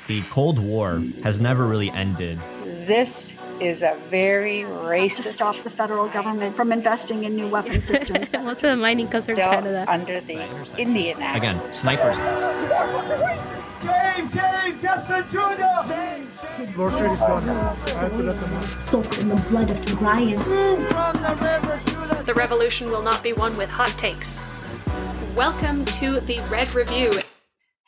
The Cold War has never really ended. This is a very racist. To stop the federal government from investing in new weapon systems. Most of the mining comes from Still Canada. under the Indian Act. Again, snipers. James Justin Jr. Groceries gone. I have to let them know. Soaked in the blood of Brian. From the river to The revolution will not be won with hot takes. Welcome to the Red Review.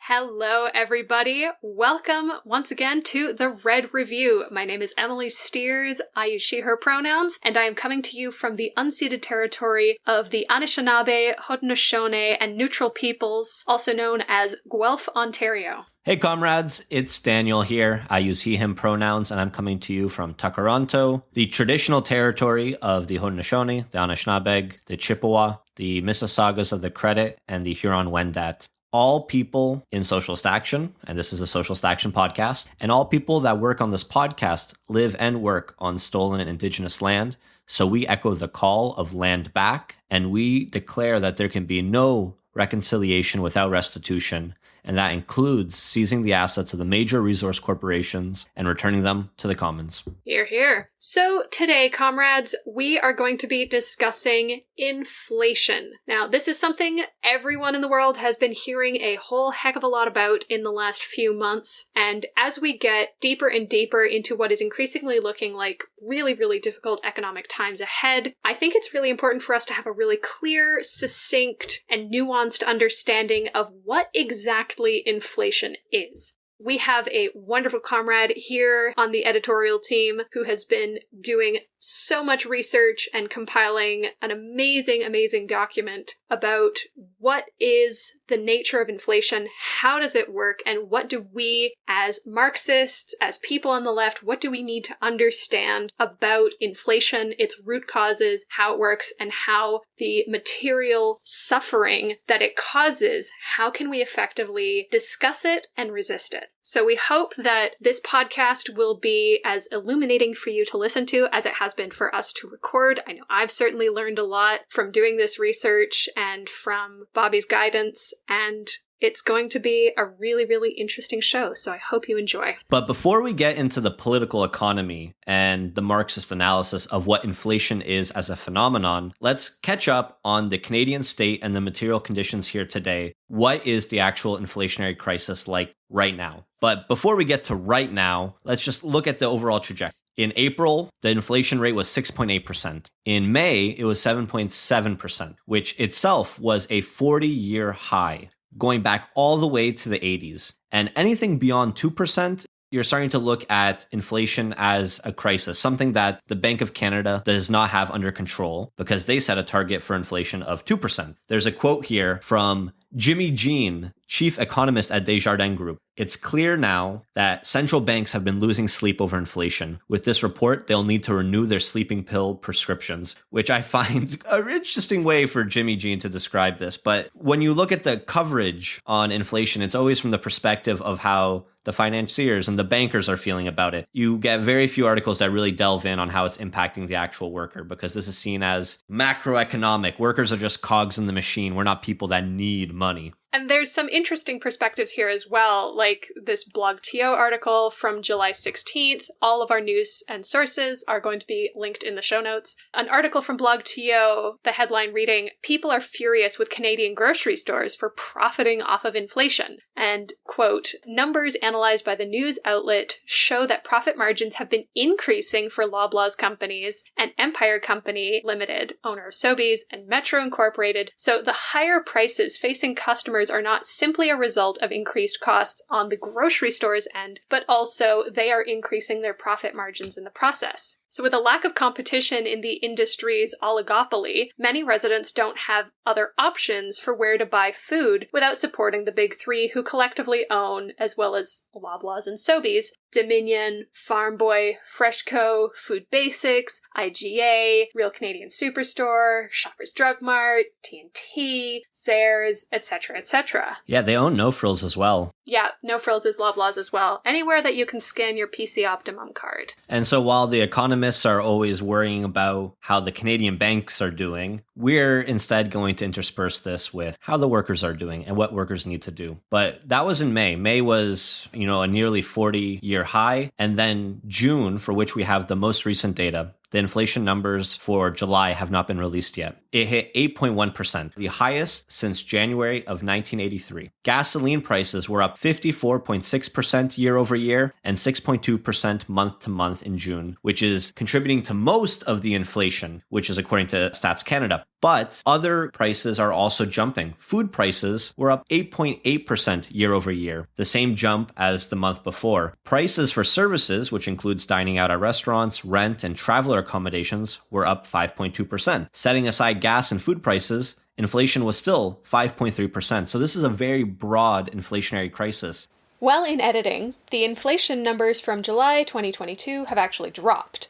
Hello, everybody. Welcome once again to the Red Review. My name is Emily Steers. I use she, her pronouns, and I am coming to you from the unceded territory of the Anishinaabe, Haudenosaunee, and Neutral Peoples, also known as Guelph, Ontario. Hey comrades, it's Daniel here. I use he, him pronouns, and I'm coming to you from Takaranto, the traditional territory of the Haudenosaunee, the Anishinaabe, the Chippewa, the Mississaugas of the Credit, and the Huron-Wendat. All people in Socialist Action, and this is a Socialist Action podcast, and all people that work on this podcast live and work on stolen and indigenous land. So we echo the call of land back, and we declare that there can be no reconciliation without restitution, and that includes seizing the assets of the major resource corporations and returning them to the commons. Hear, hear. So today, comrades, we are going to be discussing inflation. Now, this is something everyone in the world has been hearing a whole heck of a lot about in the last few months, and as we get deeper and deeper into what is increasingly looking like really, really difficult economic times ahead, I think it's really important for us to have a really clear, succinct, and nuanced understanding of what exactly inflation is. We have a wonderful comrade here on the editorial team who has been doing so much research and compiling an amazing, amazing document about what is the nature of inflation, how does it work, and what do we as Marxists, as people on the left, what do we need to understand about inflation, its root causes, how it works, and how the material suffering that it causes, how can we effectively discuss it and resist it? So we hope that this podcast will be as illuminating for you to listen to as it has been for us to record. I know I've certainly learned a lot from doing this research and from Bobby's guidance, and it's going to be a really, really interesting show, so I hope you enjoy. But before we get into the political economy and the Marxist analysis of what inflation is as a phenomenon, let's catch up on the Canadian state and the material conditions here today. What is the actual inflationary crisis like right now? But before we get to right now, let's just look at the overall trajectory. In April, the inflation rate was 6.8%. In May, it was 7.7%, which itself was a 40-year high, going back all the way to the 80s. And anything beyond 2%, you're starting to look at inflation as a crisis, something that the Bank of Canada does not have under control because they set a target for inflation of 2%. There's a quote here from Jimmy Jean, chief economist at Desjardins Group. It's clear now that central banks have been losing sleep over inflation. With this report, they'll need to renew their sleeping pill prescriptions, which I find an interesting way for Jimmy Jean to describe this. But when you look at the coverage on inflation, it's always from the perspective of how the financiers and the bankers are feeling about it. You get very few articles that really delve in on how it's impacting the actual worker, because this is seen as macroeconomic. Workers are just cogs in the machine. We're not people that need money. And there's some interesting perspectives here as well, like this BlogTO article from July 16th. All of our news and sources are going to be linked in the show notes. An article from BlogTO, the headline reading, "People are furious with Canadian grocery stores for profiting off of inflation." And, quote, "Numbers analyzed by the news outlet show that profit margins have been increasing for Loblaws companies and Empire Company Limited, owner of Sobeys, and Metro Incorporated. So the higher prices facing customers are not simply a result of increased costs on the grocery store's end, but also they are increasing their profit margins in the process." So with a lack of competition in the industry's oligopoly, many residents don't have other options for where to buy food without supporting the big three who collectively own, as well as Loblaws and Sobeys, Dominion, Farm Boy, Freshco, Food Basics, IGA, Real Canadian Superstore, Shoppers Drug Mart, T&T, Zehrs, etc., etc. Yeah, they own No Frills as well. Yeah, no frills is Loblaws as well. Anywhere that you can scan your PC Optimum card. And so while the economists are always worrying about how the Canadian banks are doing, we're instead going to intersperse this with how the workers are doing and what workers need to do. But that was in May. May was, a nearly 40-year high. And then June, for which we have the most recent data, the inflation numbers for July have not been released yet. It hit 8.1%, the highest since January of 1983. Gasoline prices were up 54.6% year over year and 6.2% month to month in June, which is contributing to most of the inflation, which is according to Stats Canada. But other prices are also jumping. Food prices were up 8.8% year over year, the same jump as the month before. Prices for services, which includes dining out at restaurants, rent, and traveler accommodations, were up 5.2%. Setting aside gas and food prices, inflation was still 5.3%. So this is a very broad inflationary crisis. Well, in editing, the inflation numbers from July 2022 have actually dropped.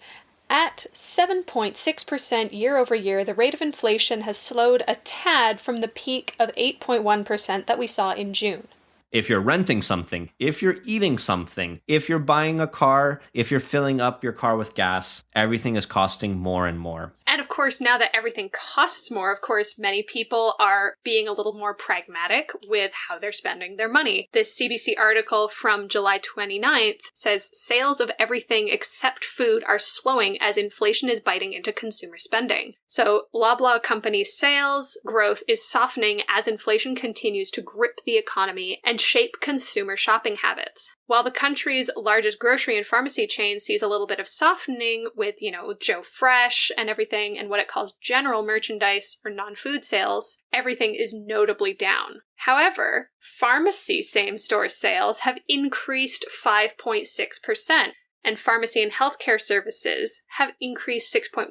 At 7.6% year over year, the rate of inflation has slowed a tad from the peak of 8.1% that we saw in June. If you're renting something, if you're eating something, if you're buying a car, if you're filling up your car with gas, everything is costing more and more. And of course, now that everything costs more, of course, many people are being a little more pragmatic with how they're spending their money. This CBC article from July 29th says sales of everything except food are slowing as inflation is biting into consumer spending. So Loblaw company sales growth is softening as inflation continues to grip the economy and shape consumer shopping habits. While the country's largest grocery and pharmacy chain sees a little bit of softening with, Joe Fresh and everything and what it calls general merchandise or non-food sales, everything is notably down. However, pharmacy same-store sales have increased 5.6%. And pharmacy and healthcare services have increased 6.1%.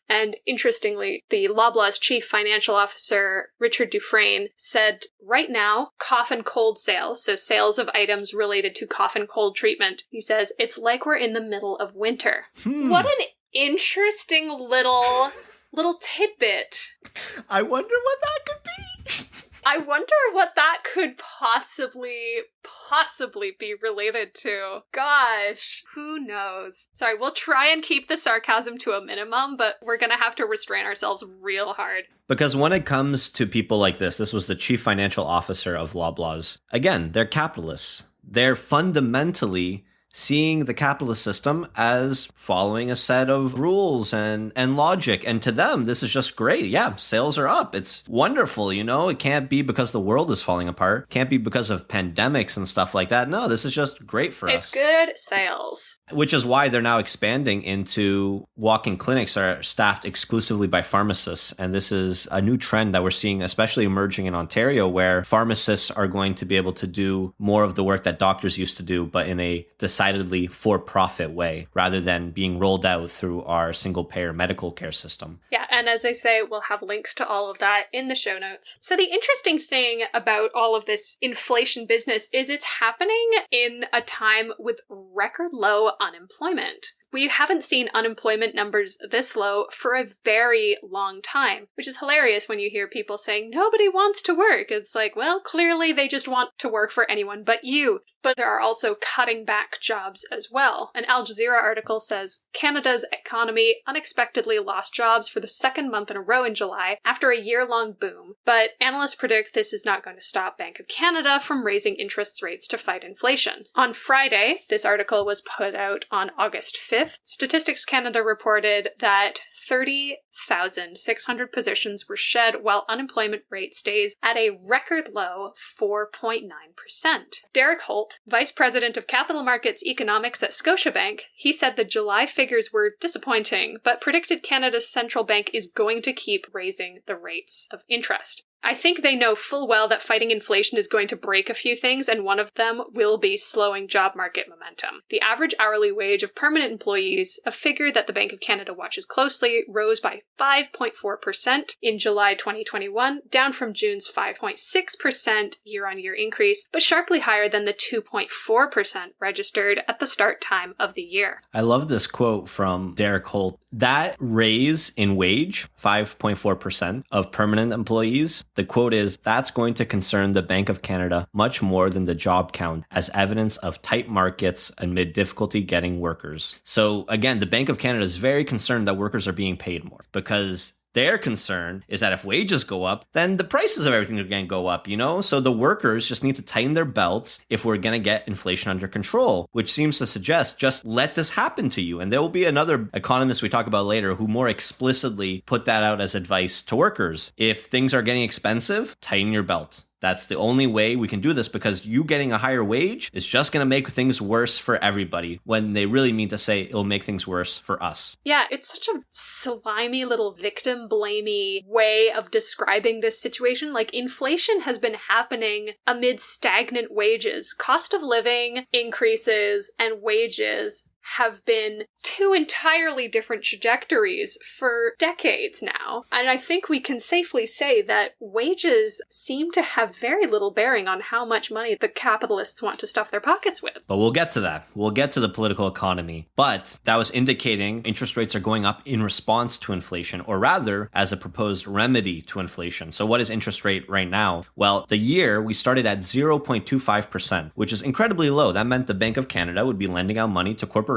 And interestingly, the Loblaw's chief financial officer, Richard Dufresne, said right now, cough and cold sales, so sales of items related to cough and cold treatment, he says, it's like we're in the middle of winter. What an interesting little tidbit. I wonder what that could be. I wonder what that could possibly be related to. Gosh, who knows? Sorry, we'll try and keep the sarcasm to a minimum, but we're gonna have to restrain ourselves real hard. Because when it comes to people like this was the chief financial officer of Loblaws. Again, they're capitalists. They're fundamentally seeing the capitalist system as following a set of rules and logic. And to them, this is just great. Yeah, sales are up. It's wonderful, It can't be because the world is falling apart. It can't be because of pandemics and stuff like that. No, this is just great for us. It's good sales. Which is why they're now expanding into walk-in clinics that are staffed exclusively by pharmacists. And this is a new trend that we're seeing, especially emerging in Ontario, where pharmacists are going to be able to do more of the work that doctors used to do, but in a decidedly for-profit way, rather than being rolled out through our single-payer medical care system. Yeah, and as I say, we'll have links to all of that in the show notes. So the interesting thing about all of this inflation business is it's happening in a time with record low unemployment. We haven't seen unemployment numbers this low for a very long time, which is hilarious when you hear people saying nobody wants to work. It's like, well, clearly they just want to work for anyone but you. But there are also cutting back jobs as well. An Al Jazeera article says Canada's economy unexpectedly lost jobs for the second month in a row in July after a year-long boom. But analysts predict this is not going to stop Bank of Canada from raising interest rates to fight inflation. On Friday, this article was put out on August 5th. Statistics Canada reported that 30,600 positions were shed while unemployment rate stays at a record low 4.9%. Derek Holt, Vice President of Capital Markets Economics at Scotiabank, he said the July figures were disappointing, but predicted Canada's central bank is going to keep raising the rates of interest. I think they know full well that fighting inflation is going to break a few things, and one of them will be slowing job market momentum. The average hourly wage of permanent employees, a figure that the Bank of Canada watches closely, rose by 5.4% in July 2021, down from June's 5.6% year-on-year increase, but sharply higher than the 2.4% registered at the start time of the year. I love this quote from Derek Holt. That raise in wage, 5.4% of permanent employees, the quote is, that's going to concern the Bank of Canada much more than the job count as evidence of tight markets amid difficulty getting workers. So again, the Bank of Canada is very concerned that workers are being paid more because their concern is that if wages go up, then the prices of everything are going to go up, So the workers just need to tighten their belts if we're going to get inflation under control, which seems to suggest just let this happen to you. And there will be another economist we talk about later who more explicitly put that out as advice to workers. If things are getting expensive, tighten your belt. That's the only way we can do this, because you getting a higher wage is just going to make things worse for everybody when they really mean to say it'll make things worse for us. Yeah, it's such a slimy little victim-blamey way of describing this situation. Like, inflation has been happening amid stagnant wages. Cost of living increases and wages have been two entirely different trajectories for decades now. And I think we can safely say that wages seem to have very little bearing on how much money the capitalists want to stuff their pockets with. But we'll get to that. We'll get to the political economy. But that was indicating interest rates are going up in response to inflation, or rather as a proposed remedy to inflation. So what is interest rate right now? Well, the year we started at 0.25%, which is incredibly low. That meant the Bank of Canada would be lending out money to corporations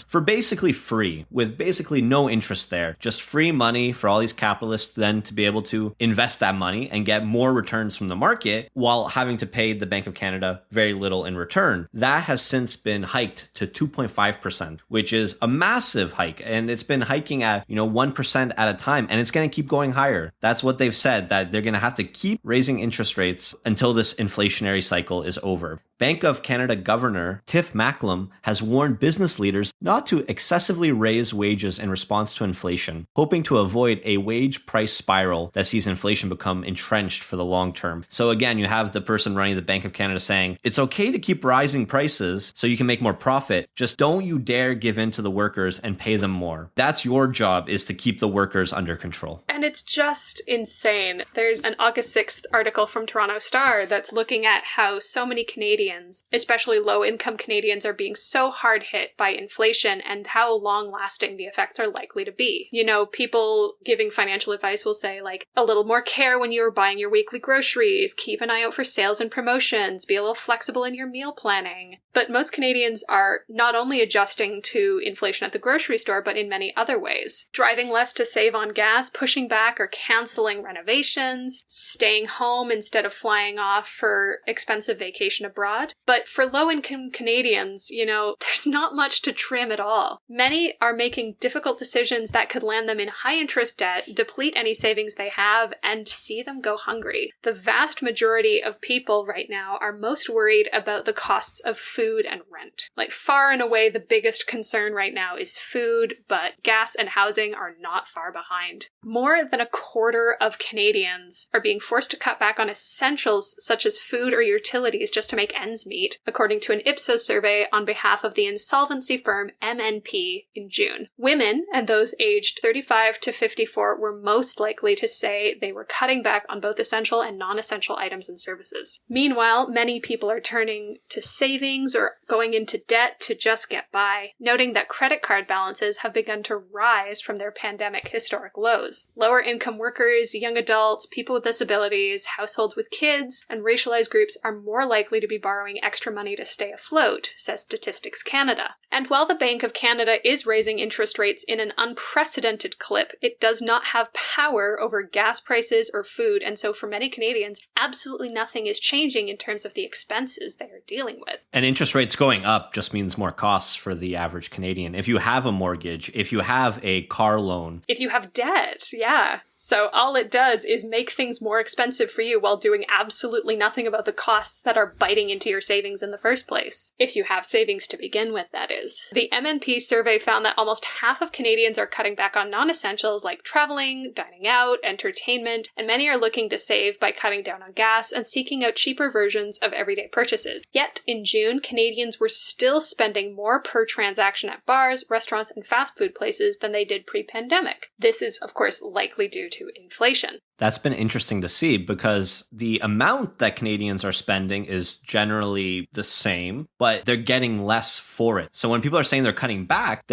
for basically free, with basically no interest there. Just free money for all these capitalists then to be able to invest that money and get more returns from the market while having to pay the Bank of Canada very little in return. That has since been hiked to 2.5%, which is a massive hike. And it's been hiking at, 1% at a time. And it's going to keep going higher. That's what they've said, that they're going to have to keep raising interest rates until this inflationary cycle is over. Bank of Canada Governor Tiff Macklem has warned business leaders not to excessively raise wages in response to inflation, hoping to avoid a wage price spiral that sees inflation become entrenched for the long term. So again, you have the person running the Bank of Canada saying, it's okay to keep rising prices so you can make more profit. Just don't you dare give in to the workers and pay them more. That's your job, is to keep the workers under control. And it's just insane. There's an August 6th article from Toronto Star that's looking at how so many Canadians, especially low-income Canadians, are being so hard hit by inflation and how long-lasting the effects are likely to be. People giving financial advice will say, like, a little more care when you're buying your weekly groceries, keep an eye out for sales and promotions, be a little flexible in your meal planning. But most Canadians are not only adjusting to inflation at the grocery store, but in many other ways. Driving less to save on gas, pushing back or canceling renovations, staying home instead of flying off for expensive vacation abroad. But for low-income Canadians, there's not much to trim at all. Many are making difficult decisions that could land them in high-interest debt, deplete any savings they have, and see them go hungry. The vast majority of people right now are most worried about the costs of food and rent. Like, far and away, the biggest concern right now is food, but gas and housing are not far behind. More than a quarter of Canadians are being forced to cut back on essentials such as food or utilities just to make ends meet, according to an Ipsos survey on behalf of the insolvency firm MNP in June. Women, and those aged 35 to 54, were most likely to say they were cutting back on both essential and non-essential items and services. Meanwhile, many people are turning to savings or going into debt to just get by, noting that credit card balances have begun to rise from their pandemic historic lows. Lower income workers, young adults, people with disabilities, households with kids, and racialized groups are more likely to be borrowing extra money to stay afloat, says Statistics Canada. And while the Bank of Canada is raising interest rates in an unprecedented clip, it does not have power over gas prices or food, and so for many Canadians, absolutely nothing is changing in terms of the expenses they are dealing with. And interest rates going up just means more costs for the average Canadian. If you have a mortgage, if you have a car loan, if you have debt, yeah. So all it does is make things more expensive for you while doing absolutely nothing about the costs that are biting into your savings in the first place. If you have savings to begin with, that is. The MNP survey found that almost half of Canadians are cutting back on non-essentials like traveling, dining out, entertainment, and many are looking to save by cutting down on gas and seeking out cheaper versions of everyday purchases. Yet, in June, Canadians were still spending more per transaction at bars, restaurants, and fast food places than they did pre-pandemic. This is, of course, likely due to inflation. That's been interesting to see because the amount that Canadians are spending is generally the same, but they're getting less for it. So when people are saying they're cutting back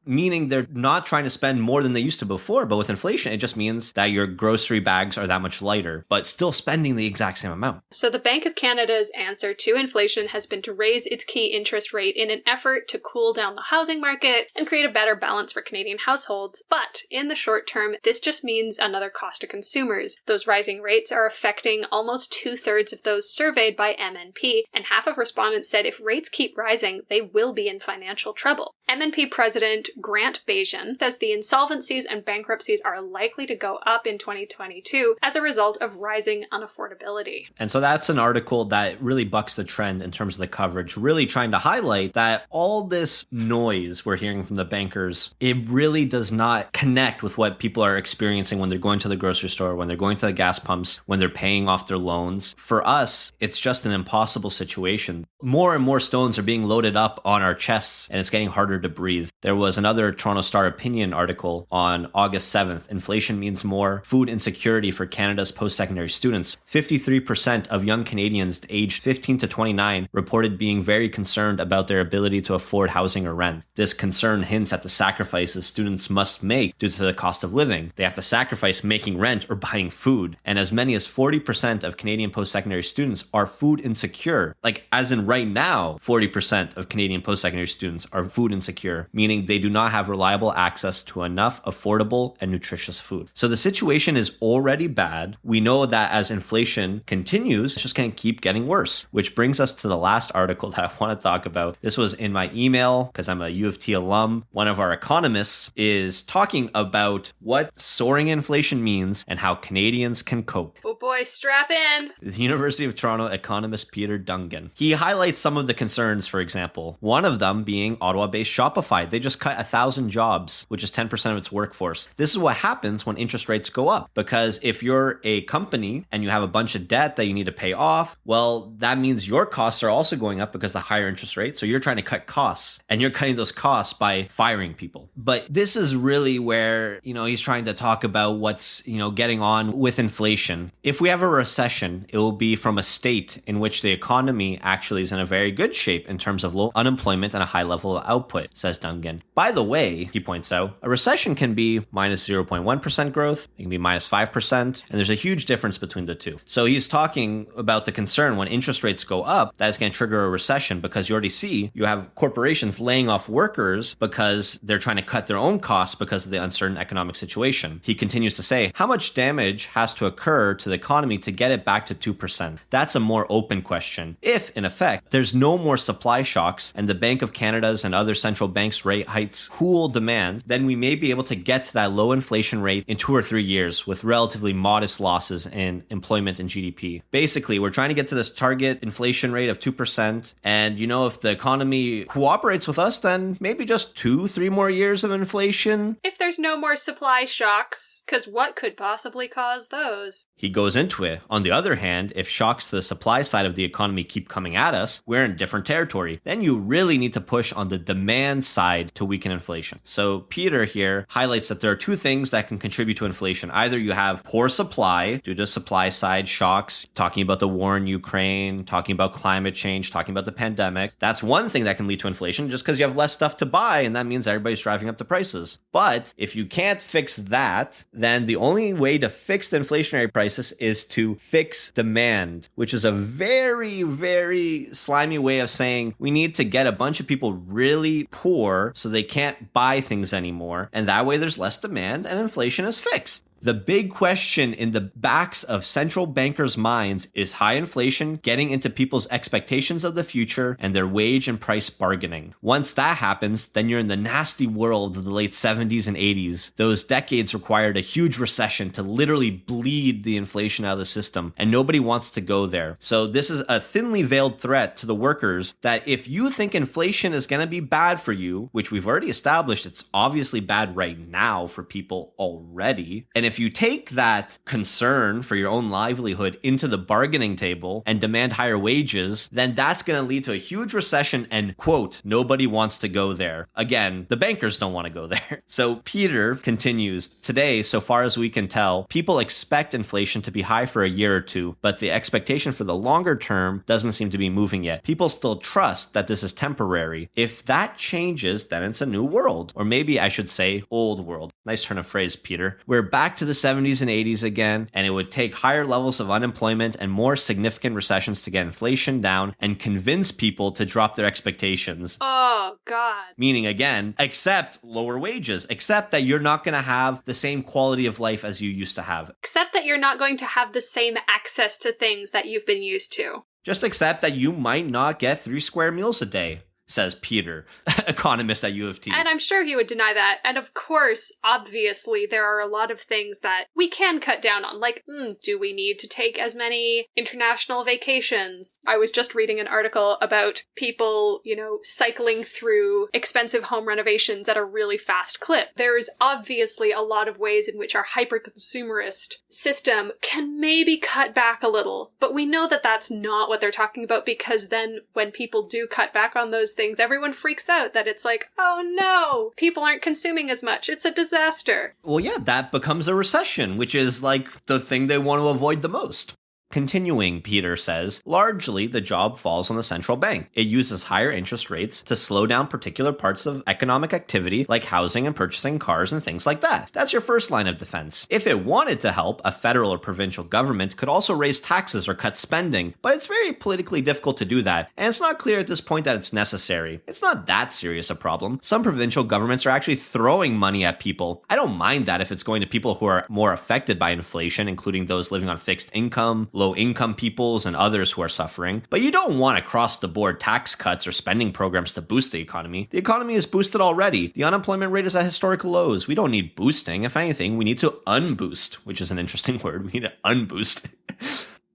meaning they're not trying to spend more than they used to before. But with inflation, it just means that your grocery bags are that much lighter, but still spending the exact same amount. So the Bank of Canada's answer to inflation has been to raise its key interest rate in an effort to cool down the housing market and create a better balance for Canadian households. But in the short term, this just means another cost to consumers. Those rising rates are affecting almost 2/3 of those surveyed by MNP, and half of respondents said if rates keep rising, they will be in financial trouble. MNP President Grant Bajan says the insolvencies and bankruptcies are likely to go up in 2022 as a result of rising unaffordability. And so that's an article that really bucks the trend in terms of the coverage, really trying to highlight that all this noise we're hearing from the bankers, it really does not connect with what people are experiencing when they're going to the grocery store, when they're going to the gas pumps, when they're paying off their loans. For us, it's just an impossible situation. More and more stones are being loaded up on our chests, and it's getting harder to breathe. There was another Toronto Star opinion article on August 7th. Inflation means more food insecurity for Canada's post-secondary students. 53% of young Canadians aged 15 to 29 reported being very concerned about their ability to afford housing or rent. This concern hints at the sacrifices students must make due to the cost of living. They have to sacrifice making rent or buying food. And as many as 40% of Canadian post-secondary students are food insecure. Like, as in right now, 40% of Canadian post-secondary students are food insecure, meaning they do not have reliable access to enough affordable and nutritious food. So the situation is already bad. We know that as inflation continues, it's just going to keep getting worse, which brings us to the last article that I want to talk about. This was in my email because I'm a U of T alum. One of our economists is talking about what soaring inflation means and how Canadians can cope. Oh boy, strap in. The University of Toronto economist Peter Dungan. He highlights some of the concerns, for example, one of them being Ottawa-based Shopify. They just cut 1,000 jobs, which is 10% of its workforce. This is what happens when interest rates go up, because if you're a company and you have a bunch of debt that you need to pay off, well, that means your costs are also going up because of the higher interest rate. So you're trying to cut costs, and you're cutting those costs by firing people. But this is really where, he's trying to talk about what's, getting on with inflation. If we have a recession, it will be from a state in which the economy actually is in a very good shape in terms of low unemployment and a high level of output, says Dungan. By the way, he points out, a recession can be minus 0.1% growth, it can be minus 5%, and there's a huge difference between the two. So he's talking about the concern when interest rates go up, that is going to trigger a recession, because you already see you have corporations laying off workers because they're trying to cut their own costs because of the uncertain economic situation. He continues to say, how much damage has to occur to the economy to get it back to 2%? That's a more open question. If, in effect, there's no more supply shocks and the Bank of Canada's and other central banks' rate hikes cool demand, then we may be able to get to that low inflation rate in 2 or 3 years with relatively modest losses in employment and GDP. Basically, we're trying to get to this target inflation rate of 2%. And, if the economy cooperates with us, then maybe just 2-3 more years of inflation. If there's no more supply shocks, because what could possibly cause those? He goes into it. On the other hand, if shocks to the supply side of the economy keep coming at us, we're in different territory. Then you really need to push on the demand side to weaken inflation. So Peter here highlights that there are two things that can contribute to inflation. Either you have poor supply due to supply side shocks, talking about the war in Ukraine, talking about climate change, talking about the pandemic. That's one thing that can lead to inflation, just because you have less stuff to buy, and that means everybody's driving up the prices. But if you can't fix that, then the only way to fix the inflationary crisis is to fix demand, which is a very, very slimy way of saying we need to get a bunch of people really poor so they can't buy things anymore. And that way there's less demand and inflation is fixed. The big question in the backs of central bankers' minds is high inflation getting into people's expectations of the future and their wage and price bargaining. Once that happens, then you're in the nasty world of the late 70s and 80s. Those decades required a huge recession to literally bleed the inflation out of the system, and nobody wants to go there. So this is a thinly veiled threat to the workers that if you think inflation is going to be bad for you, which we've already established it's obviously bad right now for people already, and if you take that concern for your own livelihood into the bargaining table and demand higher wages, then that's going to lead to a huge recession and, quote, nobody wants to go there. Again, the bankers don't want to go there. So Peter continues, today, so far as we can tell, people expect inflation to be high for a year or two, but the expectation for the longer term doesn't seem to be moving yet. People still trust that this is temporary. If that changes, then it's a new world. Or maybe I should say old world. Nice turn of phrase, Peter. We're back to the 70s and 80s again, and it would take higher levels of unemployment and more significant recessions to get inflation down and convince people to drop their expectations. Oh, God. Meaning, again, accept lower wages, accept that you're not going to have the same quality of life as you used to have. Except that you're not going to have the same access to things that you've been used to. Just accept that you might not get 3 square meals a day, says Peter, economist at U of T. And I'm sure he would deny that. And of course, obviously, there are a lot of things that we can cut down on. Like, do we need to take as many international vacations? I was just reading an article about people, cycling through expensive home renovations at a really fast clip. There's obviously a lot of ways in which our hyper-consumerist system can maybe cut back a little. But we know that that's not what they're talking about, because then when people do cut back on those things, everyone freaks out that it's like, oh no, people aren't consuming as much. It's a disaster. Well, yeah, that becomes a recession, which is like the thing they want to avoid the most. Continuing, Peter says, largely the job falls on the central bank. It uses higher interest rates to slow down particular parts of economic activity like housing and purchasing cars and things like that. That's your first line of defense. If it wanted to help, a federal or provincial government could also raise taxes or cut spending, but it's very politically difficult to do that, and it's not clear at this point that it's necessary. It's not that serious a problem. Some provincial governments are actually throwing money at people. I don't mind that if it's going to people who are more affected by inflation, including those living on fixed income, low-income peoples, and others who are suffering. But you don't want across-the-board tax cuts or spending programs to boost the economy. The economy is boosted already. The unemployment rate is at historical lows. We don't need boosting. If anything, we need to unboost, which is an interesting word. We need to unboost.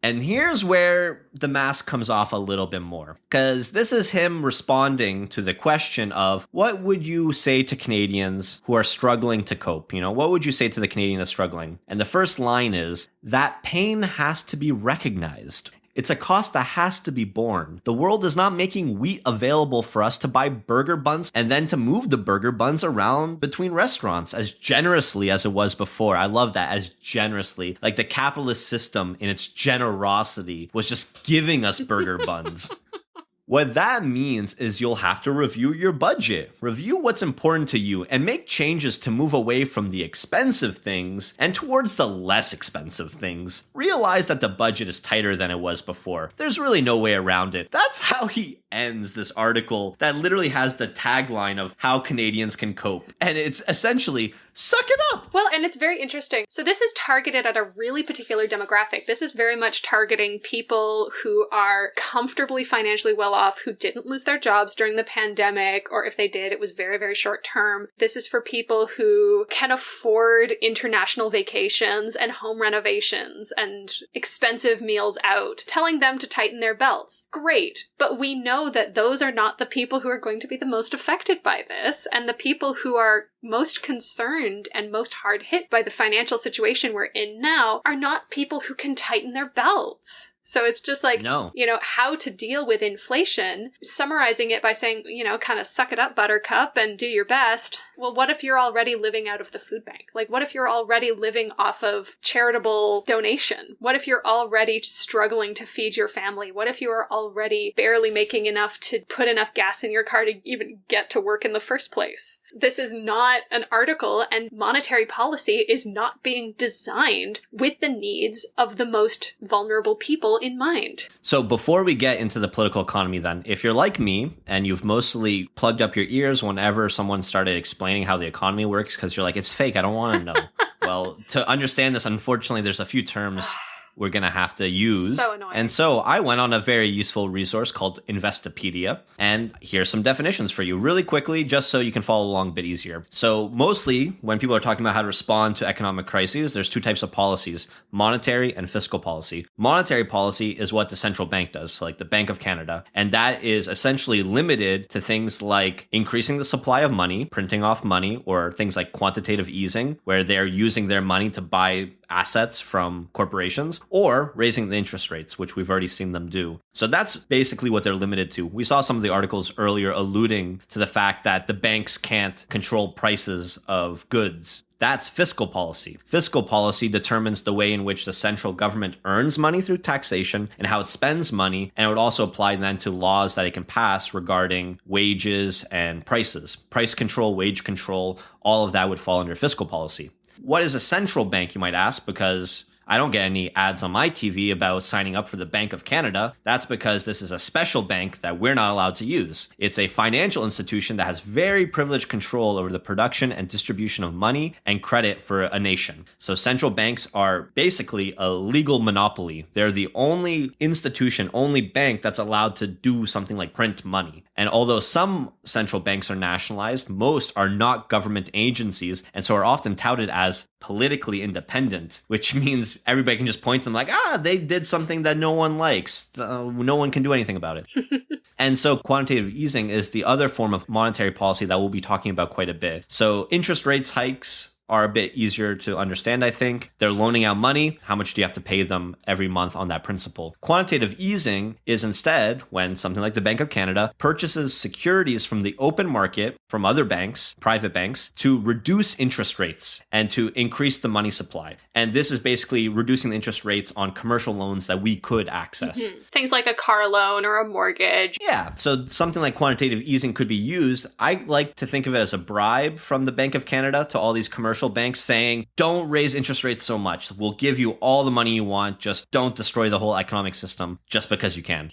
And here's where the mask comes off a little bit more, because this is him responding to the question of what would you say to Canadians who are struggling to cope? What would you say to the Canadian that's struggling? And the first line is that pain has to be recognized. It's a cost that has to be borne. The world is not making wheat available for us to buy burger buns and then to move the burger buns around between restaurants as generously as it was before. I love that, as generously. Like the capitalist system in its generosity was just giving us burger buns. What that means is you'll have to review your budget, review what's important to you, and make changes to move away from the expensive things and towards the less expensive things. Realize that the budget is tighter than it was before. There's really no way around it. That's how he ends this article that literally has the tagline of how Canadians can cope. And it's essentially, suck it up. Well, and it's very interesting. So this is targeted at a really particular demographic. This is very much targeting people who are comfortably financially well off, who didn't lose their jobs during the pandemic, or if they did, it was very, very short term. This is for people who can afford international vacations and home renovations and expensive meals out. Telling them to tighten their belts. Great. But we know that those are not the people who are going to be the most affected by this, and the people who are most concerned and most hard hit by the financial situation we're in now are not people who can tighten their belts. So it's just like, how to deal with inflation, summarizing it by saying, kind of suck it up, buttercup, and do your best. Well, what if you're already living out of the food bank? Like, what if you're already living off of charitable donation? What if you're already struggling to feed your family? What if you are already barely making enough to put enough gas in your car to even get to work in the first place? This is not an article, and monetary policy is not being designed with the needs of the most vulnerable people in mind. So before we get into the political economy then, if you're like me and you've mostly plugged up your ears whenever someone started explaining how the economy works because you're like, it's fake, I don't want to know. Well, to understand this, unfortunately, there's a few terms we're going to have to use. So annoying. And so I went on a very useful resource called Investopedia, and here's some definitions for you really quickly, just so you can follow along a bit easier. So mostly when people are talking about how to respond to economic crises, there's two types of policies, monetary and fiscal policy. Monetary policy is what the central bank does, like the Bank of Canada, and that is essentially limited to things like increasing the supply of money, printing off money, or things like quantitative easing, where they're using their money to buy assets from corporations, or raising the interest rates, which we've already seen them do. So that's basically what they're limited to. We saw some of the articles earlier alluding to the fact that the banks can't control prices of goods. That's fiscal policy. Fiscal policy determines the way in which the central government earns money through taxation and how it spends money, and it would also apply then to laws that it can pass regarding wages and prices. Price control, wage control, all of that would fall under fiscal policy. What is a central bank, you might ask, because I don't get any ads on my TV about signing up for the Bank of Canada. That's because this is a special bank that we're not allowed to use. It's a financial institution that has very privileged control over the production and distribution of money and credit for a nation. So central banks are basically a legal monopoly. They're the only institution, only bank that's allowed to do something like print money. And although some central banks are nationalized, most are not government agencies and so are often touted as politically independent, which means everybody can just point to them like, they did something that no one likes. No one can do anything about it. And so quantitative easing is the other form of monetary policy that we'll be talking about quite a bit. So interest rates hikes are a bit easier to understand, I think. They're loaning out money. How much do you have to pay them every month on that principle? Quantitative easing is instead when something like the Bank of Canada purchases securities from the open market from other banks, private banks, to reduce interest rates and to increase the money supply. And this is basically reducing the interest rates on commercial loans that we could access. Mm-hmm. Things like a car loan or a mortgage. Yeah, so something like quantitative easing could be used. I like to think of it as a bribe from the Bank of Canada to all these commercial banks saying, don't raise interest rates so much. We'll give you all the money you want. Just don't destroy the whole economic system just because you can.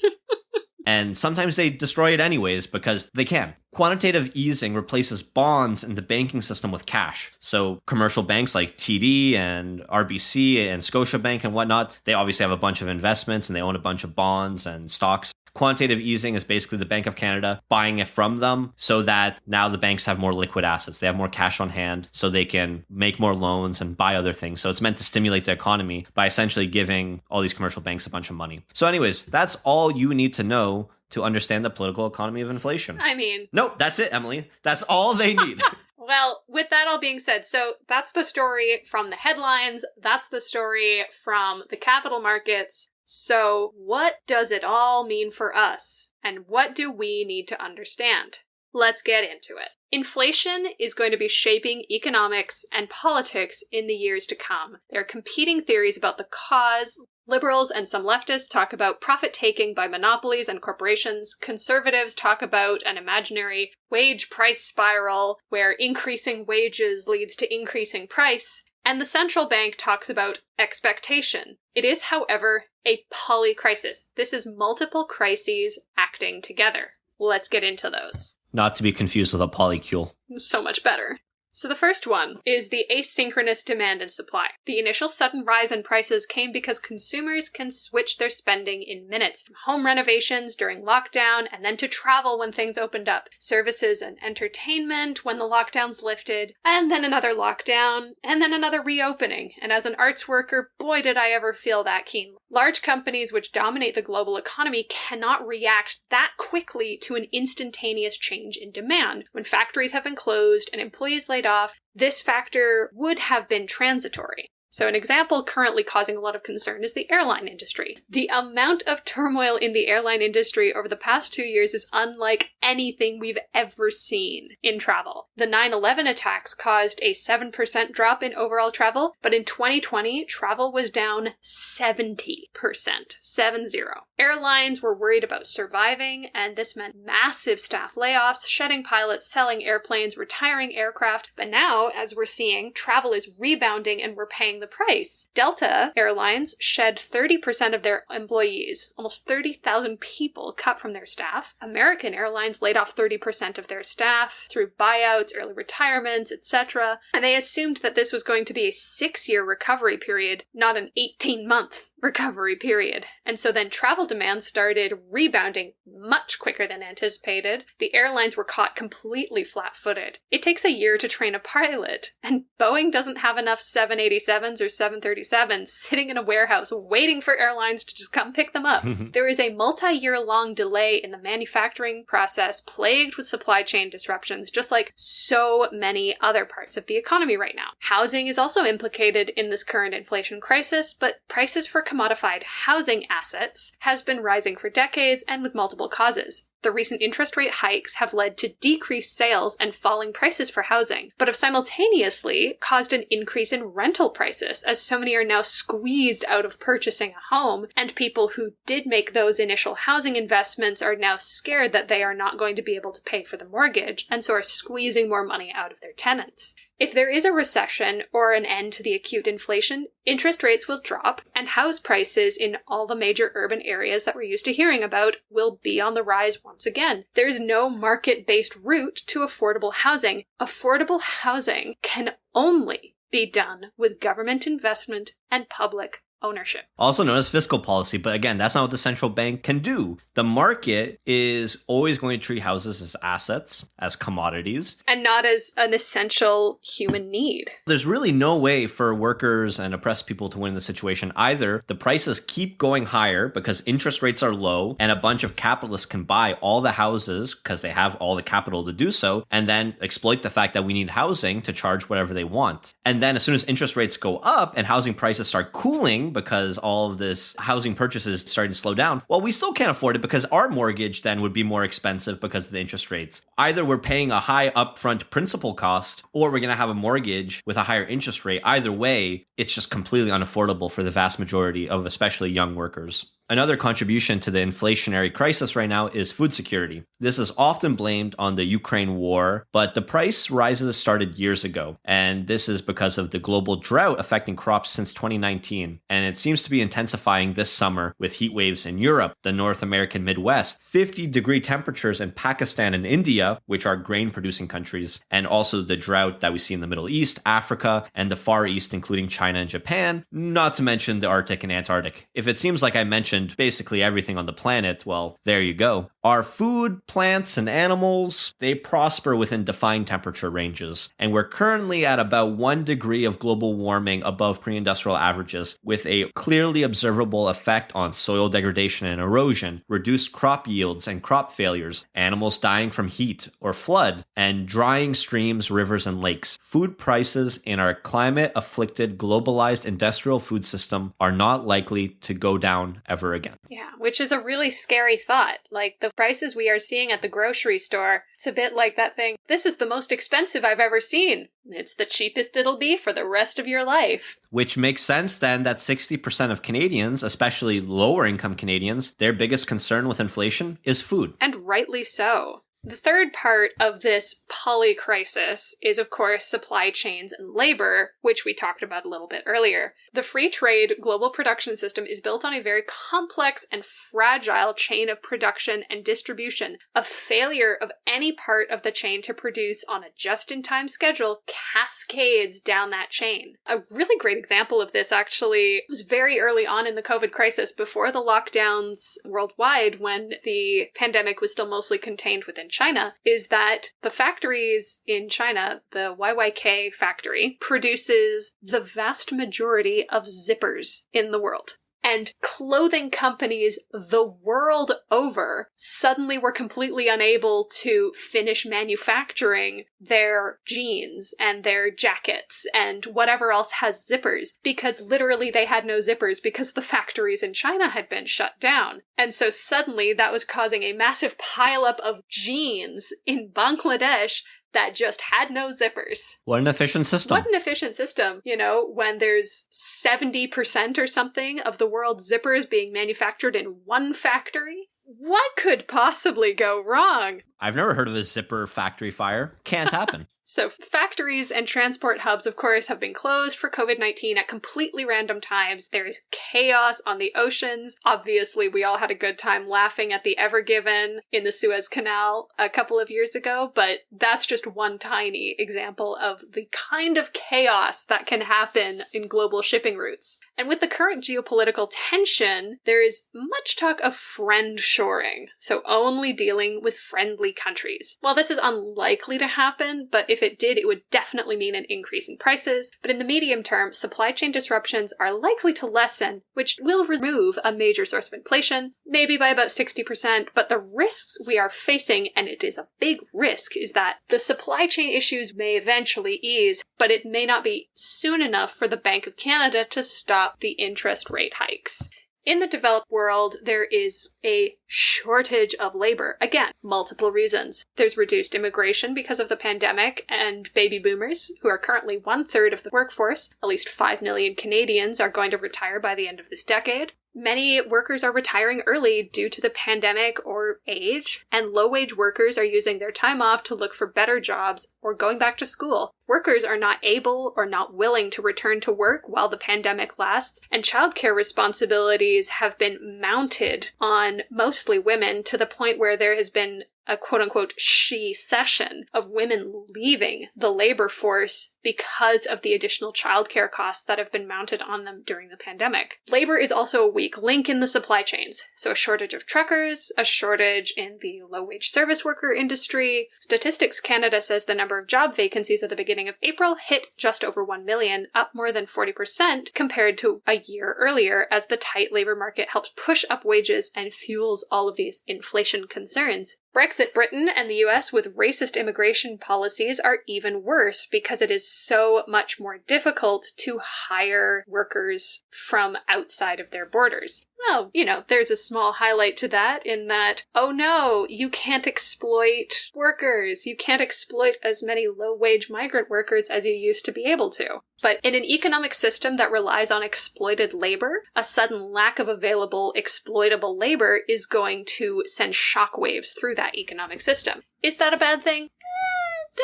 And sometimes they destroy it anyways because they can. Quantitative easing replaces bonds in the banking system with cash. So commercial banks like TD and RBC and Scotiabank and whatnot, they obviously have a bunch of investments and they own a bunch of bonds and stocks. Quantitative easing is basically the Bank of Canada buying it from them so that now the banks have more liquid assets. They have more cash on hand so they can make more loans and buy other things. So it's meant to stimulate the economy by essentially giving all these commercial banks a bunch of money. So anyways, that's all you need to know to understand the political economy of inflation. I mean... Nope, that's it, Emily. That's all they need. Well, with that all being said, so that's the story from the headlines. That's the story from the capital markets. So what does it all mean for us? And what do we need to understand? Let's get into it. Inflation is going to be shaping economics and politics in the years to come. There are competing theories about the cause. Liberals and some leftists talk about profit-taking by monopolies and corporations. Conservatives talk about an imaginary wage price spiral where increasing wages leads to increasing price. And the central bank talks about expectation. It is, however, a polycrisis. This is multiple crises acting together. Let's get into those. Not to be confused with a polycule. So much better. So the first one is the asynchronous demand and supply. The initial sudden rise in prices came because consumers can switch their spending in minutes, from home renovations during lockdown and then to travel when things opened up, services and entertainment when the lockdowns lifted, and then another lockdown, and then another reopening. And as an arts worker, boy did I ever feel that keenly. Large companies which dominate the global economy cannot react that quickly to an instantaneous change in demand. When factories have been closed and employees laid off, this factor would have been transitory. So an example currently causing a lot of concern is the airline industry. The amount of turmoil in the airline industry over the past 2 years is unlike anything we've ever seen in travel. The 9/11 attacks caused a 7% drop in overall travel, but in 2020, travel was down 70%. 70. Airlines were worried about surviving, and this meant massive staff layoffs, shedding pilots, selling airplanes, retiring aircraft. But now, as we're seeing, travel is rebounding and we're paying the price. Delta Airlines shed 30% of their employees, almost 30,000 people cut from their staff. American Airlines laid off 30% of their staff through buyouts, early retirements, etc. And they assumed that this was going to be a 6-year recovery period, not an 18-month recovery period. And so then travel demand started rebounding much quicker than anticipated. The airlines were caught completely flat-footed. It takes a year to train a pilot, and Boeing doesn't have enough 787s or 737s sitting in a warehouse waiting for airlines to just come pick them up. There is a multi-year-long delay in the manufacturing process, plagued with supply chain disruptions, just like so many other parts of the economy right now. Housing is also implicated in this current inflation crisis, but prices for commodified housing assets has been rising for decades and with multiple causes. The recent interest rate hikes have led to decreased sales and falling prices for housing, but have simultaneously caused an increase in rental prices, as so many are now squeezed out of purchasing a home, and people who did make those initial housing investments are now scared that they are not going to be able to pay for the mortgage, and so are squeezing more money out of their tenants. If there is a recession or an end to the acute inflation, interest rates will drop, and house prices in all the major urban areas that we're used to hearing about will be on the rise once again. There's no market-based route to affordable housing. Affordable housing can only be done with government investment and public ownership. Also known as fiscal policy, but again, that's not what the central bank can do. The market is always going to treat houses as assets, as commodities. And not as an essential human need. There's really no way for workers and oppressed people to win in this situation. Either the prices keep going higher because interest rates are low and a bunch of capitalists can buy all the houses because they have all the capital to do so, and then exploit the fact that we need housing to charge whatever they want. And then as soon as interest rates go up and housing prices start cooling because all of this housing purchases starting to slow down, well, we still can't afford it because our mortgage then would be more expensive because of the interest rates. Either we're paying a high upfront principal cost or we're going to have a mortgage with a higher interest rate. Either way, it's just completely unaffordable for the vast majority of especially young workers. Another contribution to the inflationary crisis right now is food security. This is often blamed on the Ukraine war, but the price rises started years ago. And this is because of the global drought affecting crops since 2019. And it seems to be intensifying this summer with heat waves in Europe, the North American Midwest, 50-degree temperatures in Pakistan and India, which are grain-producing countries, and also the drought that we see in the Middle East, Africa, and the Far East, including China and Japan, not to mention the Arctic and Antarctic. If it seems like I mentioned basically everything on the planet, well, there you go. Our food, plants, and animals, they prosper within defined temperature ranges. And we're currently at about 1 degree of global warming above pre-industrial averages, with a clearly observable effect on soil degradation and erosion, reduced crop yields and crop failures, animals dying from heat or flood, and drying streams, rivers, and lakes. Food prices in our climate-afflicted, globalized industrial food system are not likely to go down ever again. Yeah, which is a really scary thought. Like, the prices we are seeing at the grocery store, it's a bit like that thing, this is the most expensive I've ever seen. It's the cheapest it'll be for the rest of your life. Which makes sense then that 60% of Canadians, especially lower income Canadians, their biggest concern with inflation is food. And rightly so. The third part of this polycrisis is, of course, supply chains and labor, which we talked about a little bit earlier. The free trade global production system is built on a very complex and fragile chain of production and distribution. A failure of any part of the chain to produce on a just-in-time schedule cascades down that chain. A really great example of this actually was very early on in the COVID crisis, before the lockdowns worldwide, when the pandemic was still mostly contained within China, is that the factories in China, the YYK factory, produces the vast majority of zippers in the world. And clothing companies the world over suddenly were completely unable to finish manufacturing their jeans and their jackets and whatever else has zippers, because literally they had no zippers because the factories in China had been shut down. And so suddenly that was causing a massive pileup of jeans in Bangladesh that just had no zippers. What an efficient system. What an efficient system, you know, when there's 70% or something of the world's zippers being manufactured in one factory. What could possibly go wrong? I've never heard of a zipper factory fire. Can't happen. So factories and transport hubs, of course, have been closed for COVID-19 at completely random times. There is chaos on the oceans. Obviously, we all had a good time laughing at the Ever Given in the Suez Canal a couple of years ago, but that's just one tiny example of the kind of chaos that can happen in global shipping routes. And with the current geopolitical tension, there is much talk of friend-shoring, so only dealing with friendly countries. While this is unlikely to happen, but if it did, it would definitely mean an increase in prices. But in the medium term, supply chain disruptions are likely to lessen, which will remove a major source of inflation, maybe by about 60%, but the risks we are facing, and it is a big risk, is that the supply chain issues may eventually ease, but it may not be soon enough for the Bank of Canada to stop the interest rate hikes. In the developed world, there is a shortage of labor. Again, multiple reasons. There's reduced immigration because of the pandemic, and baby boomers, who are currently 1/3 of the workforce, at least 5 million Canadians, are going to retire by the end of this decade. Many workers are retiring early due to the pandemic or age, and low-wage workers are using their time off to look for better jobs or going back to school. Workers are not able or not willing to return to work while the pandemic lasts, and childcare responsibilities have been mounted on mostly women to the point where there has been a quote-unquote she-cession of women leaving the labor force because of the additional childcare costs that have been mounted on them during the pandemic. Labor is also a weak link in the supply chains, so a shortage of truckers, a shortage in the low-wage service worker industry. Statistics Canada says the number of job vacancies at the beginning of April hit just over 1 million, up more than 40% compared to a year earlier, as the tight labor market helps push up wages and fuels all of these inflation concerns. Brexit Britain and the US with racist immigration policies are even worse because it is so much more difficult to hire workers from outside of their borders. Well, there's a small highlight to that in that, oh no, you can't exploit workers. You can't exploit as many low-wage migrant workers as you used to be able to. But in an economic system that relies on exploited labor, a sudden lack of available exploitable labor is going to send shockwaves through that economic system. Is that a bad thing?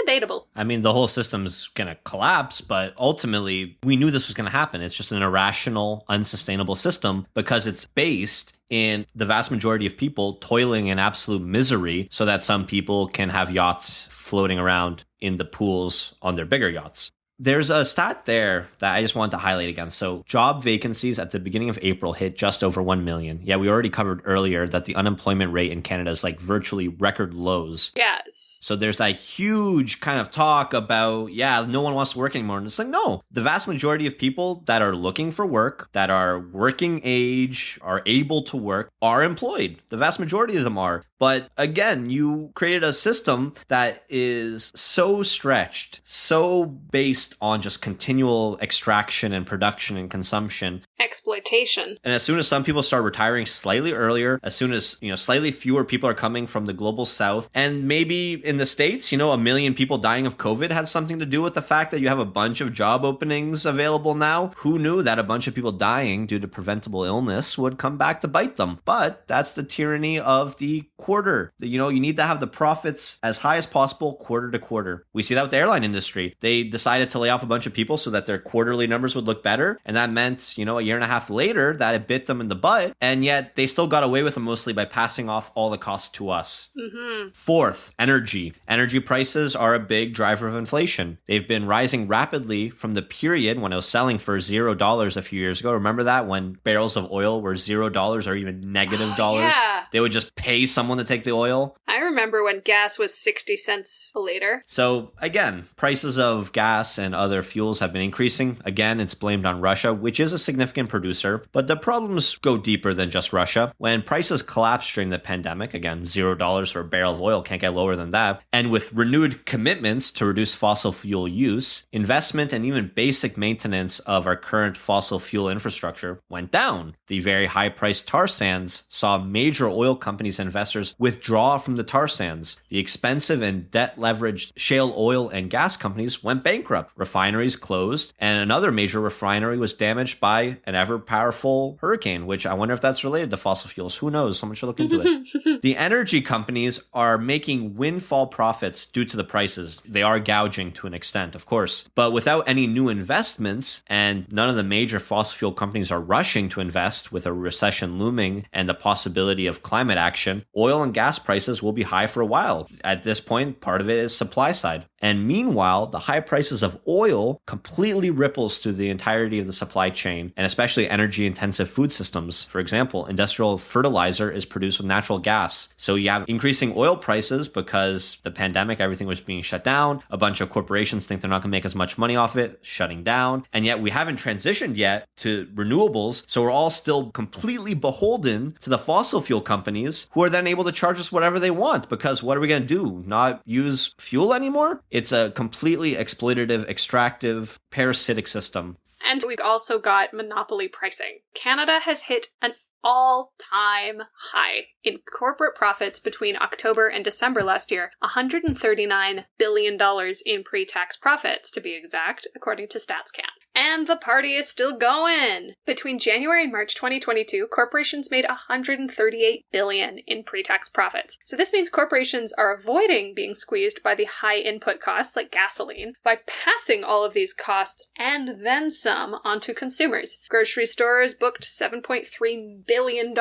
Debatable. I mean, the whole system's going to collapse, but ultimately, we knew this was going to happen. It's just an irrational, unsustainable system because it's based in the vast majority of people toiling in absolute misery so that some people can have yachts floating around in the pools on their bigger yachts. There's a stat there that I just wanted to highlight again. So job vacancies at the beginning of April hit just over 1 million. Yeah, we already covered earlier that the unemployment rate in Canada is like virtually record lows. Yes. So there's that huge kind of talk about, no one wants to work anymore. And it's like, no, the vast majority of people that are looking for work, that are working age, are able to work, are employed. The vast majority of them are. But again, you created a system that is so stretched, so based on just continual extraction and production and consumption. Exploitation. And as soon as some people start retiring slightly earlier, as soon as, slightly fewer people are coming from the global south, and maybe in the States, 1 million people dying of COVID had something to do with the fact that you have a bunch of job openings available now. Who knew that a bunch of people dying due to preventable illness would come back to bite them? But that's the tyranny of the quarter. You need to have the profits as high as possible quarter to quarter. We see that with the airline industry. They decided to lay off a bunch of people so that their quarterly numbers would look better. And that meant, a year and a half later that it bit them in the butt. And yet they still got away with it mostly by passing off all the costs to us. Mm-hmm. Fourth, energy. Energy prices are a big driver of inflation. They've been rising rapidly from the period when it was selling for $0 a few years ago. Remember that when barrels of oil were $0 or even negative dollars? Yeah. They would just pay someone to take the oil. I remember when gas was 60 cents a liter. So again, prices of gas and other fuels have been increasing. Again, it's blamed on Russia, which is a significant producer, but the problems go deeper than just Russia. When prices collapsed during the pandemic, again, $0 for a barrel of oil, can't get lower than that. And with renewed commitments to reduce fossil fuel use, investment and even basic maintenance of our current fossil fuel infrastructure went down. The very high-priced tar sands saw major oil companies and investors withdraw from the tar sands. The expensive and debt-leveraged shale oil and gas companies went bankrupt. refineries closed, and another major refinery was damaged by an ever-powerful hurricane, which I wonder if that's related to fossil fuels. Who knows? Someone should look into it. The energy companies are making windfall profits due to the prices. They are gouging to an extent, of course, but without any new investments, and none of the major fossil fuel companies are rushing to invest with a recession looming and the possibility of climate action, oil and gas prices will be high for a while. At this point, part of it is supply side. And meanwhile, the high prices of oil completely ripples through the entirety of the supply chain, and especially energy-intensive food systems. For example, industrial fertilizer is produced with natural gas. So you have increasing oil prices because the pandemic, everything was being shut down. A bunch of corporations think they're not going to make as much money off it, shutting down. And yet we haven't transitioned yet to renewables. So we're all still completely beholden to the fossil fuel companies, who are then able to charge us whatever they want, because what are we going to do? Not use fuel anymore? It's a completely exploitative, extractive, parasitic system. And we've also got monopoly pricing. Canada has hit an all-time high in corporate profits between October and December last year, $139 billion in pre-tax profits, to be exact, according to StatsCan. And the party is still going! Between January and March 2022, corporations made $138 billion in pre-tax profits. So this means corporations are avoiding being squeezed by the high input costs, like gasoline, by passing all of these costs and then some onto consumers. Grocery stores booked $7.3 billion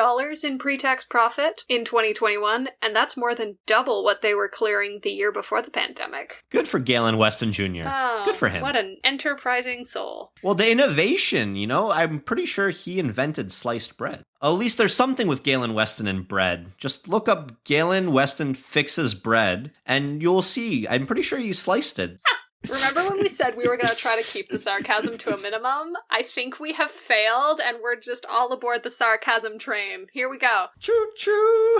in pre-tax profit in 2021, and that's more than double what they were clearing the year before the pandemic. Good for Galen Weston Jr. Oh, good for him. What an enterprising soul. Well, the innovation, I'm pretty sure he invented sliced bread. At least there's something with Galen Weston and bread. Just look up Galen Weston fixes bread, and you'll see. I'm pretty sure he sliced it. Remember when we said we were going to try to keep the sarcasm to a minimum? I think we have failed, and we're just all aboard the sarcasm train. Here we go. Choo-choo!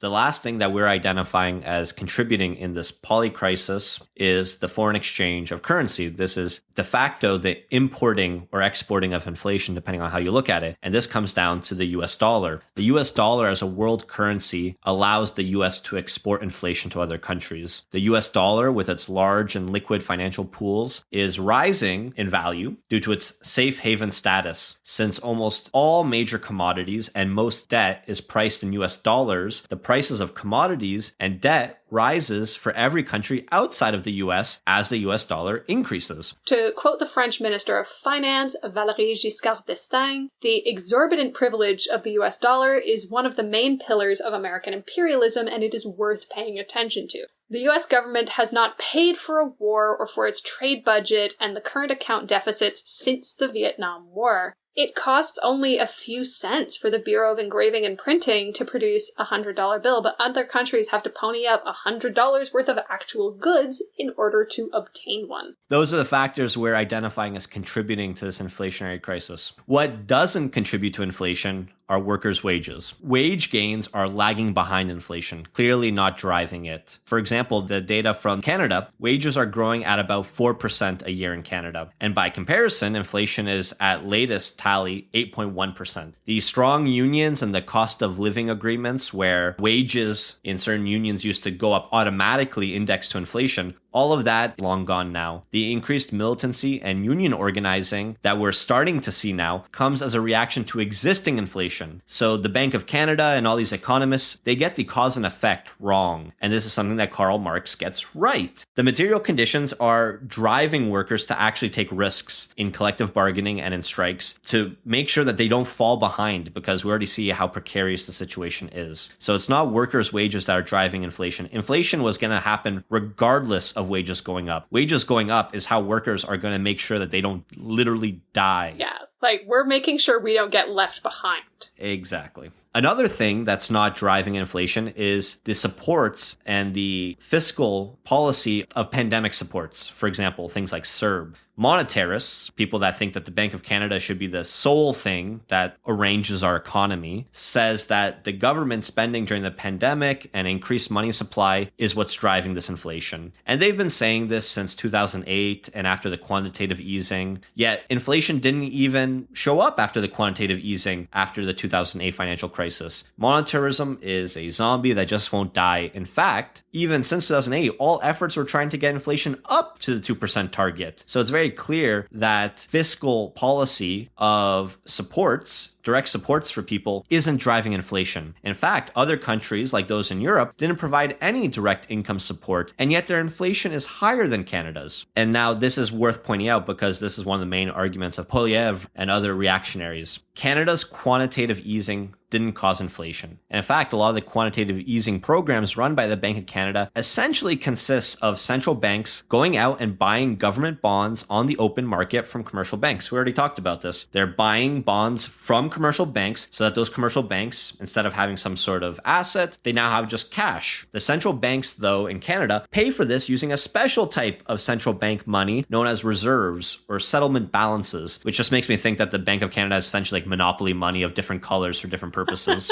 The last thing that we're identifying as contributing in this polycrisis is the foreign exchange of currency. This is de facto the importing or exporting of inflation, depending on how you look at it. And this comes down to the US dollar. The US dollar as a world currency allows the US to export inflation to other countries. The US dollar, with its large and liquid financial pools, is rising in value due to its safe haven status. Since almost all major commodities and most debt is priced in US dollars, the prices of commodities and debt rises for every country outside of the US as the US dollar increases. To quote the French Minister of Finance, Valéry Giscard d'Estaing, the exorbitant privilege of the US dollar is one of the main pillars of American imperialism, and it is worth paying attention to. The US government has not paid for a war or for its trade budget and the current account deficits since the Vietnam War. It costs only a few cents for the Bureau of Engraving and Printing to produce a $100 bill, but other countries have to pony up $100 worth of actual goods in order to obtain one. Those are the factors we're identifying as contributing to this inflationary crisis. What doesn't contribute to inflation are workers' wages. Wage gains are lagging behind inflation, clearly not driving it. For example, the data from Canada, wages are growing at about 4% a year in Canada. And by comparison, inflation is at latest tally 8.1%. The strong unions and the cost of living agreements, where wages in certain unions used to go up automatically indexed to inflation, all of that long gone now. The increased militancy and union organizing that we're starting to see now comes as a reaction to existing inflation. So the Bank of Canada and all these economists, they get the cause and effect wrong. And this is something that Karl Marx gets right. The material conditions are driving workers to actually take risks in collective bargaining and in strikes to make sure that they don't fall behind, because we already see how precarious the situation is. So it's not workers' wages that are driving inflation. Inflation was going to happen regardless of wages going up. Wages going up is how workers are going to make sure that they don't literally die. Yeah, like we're making sure we don't get left behind. Exactly. Another thing that's not driving inflation is the supports and the fiscal policy of pandemic supports. For example, things like CERB. Monetarists, people that think that the Bank of Canada should be the sole thing that arranges our economy, says that the government spending during the pandemic and increased money supply is what's driving this inflation. And they've been saying this since 2008 and after the quantitative easing, yet inflation didn't even show up after the quantitative easing after the 2008 financial crisis. Monetarism is a zombie that just won't die. In fact, even since 2008, all efforts were trying to get inflation up to the 2% target. So it's very clear that fiscal policy of supports, direct supports for people, isn't driving inflation. In fact, other countries like those in Europe didn't provide any direct income support, and yet their inflation is higher than Canada's. And now this is worth pointing out because this is one of the main arguments of Poilievre and other reactionaries. Canada's quantitative easing didn't cause inflation. And in fact, a lot of the quantitative easing programs run by the Bank of Canada essentially consists of central banks going out and buying government bonds on the open market from commercial banks. We already talked about this. They're buying bonds from commercial banks so that those commercial banks, instead of having some sort of asset, they now have just cash. The central banks, though, in Canada pay for this using a special type of central bank money known as reserves or settlement balances, which just makes me think that the Bank of Canada is essentially like monopoly money of different colors for different purposes.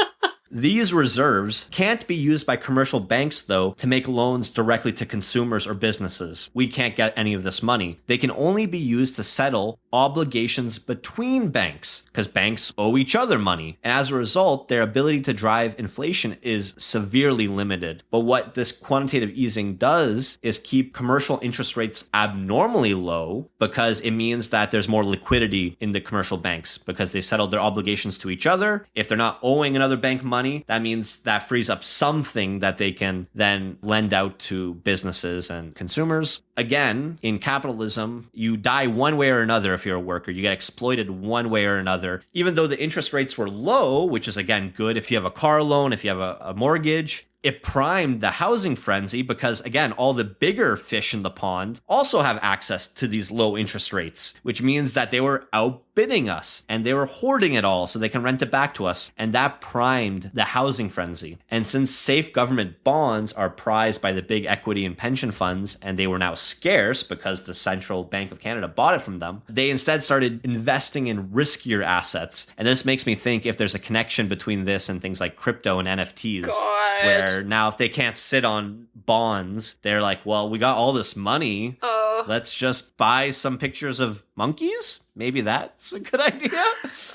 These reserves can't be used by commercial banks, though, to make loans directly to consumers or businesses. We can't get any of this money. They can only be used to settle obligations between banks, because banks owe each other money. And as a result, their ability to drive inflation is severely limited. But what this quantitative easing does is keep commercial interest rates abnormally low, because it means that there's more liquidity in the commercial banks, because they settled their obligations to each other. If they're not owing another bank money, that means that frees up something that they can then lend out to businesses and consumers. Again, in capitalism, you die one way or another if you're a worker. You get exploited one way or another. Even though the interest rates were low, which is again good if you have a car loan, if you have a mortgage, it primed the housing frenzy because, again, all the bigger fish in the pond also have access to these low interest rates, which means that they were outbidding us and they were hoarding it all so they can rent it back to us. And that primed the housing frenzy. And since safe government bonds are prized by the big equity and pension funds, and they were now scarce because the Central Bank of Canada bought it from them, they instead started investing in riskier assets. And this makes me think if there's a connection between this and things like crypto and NFTs, where now if they can't sit on bonds, they're like, well, we got all this money. Let's just buy some pictures of monkeys? Maybe that's a good idea?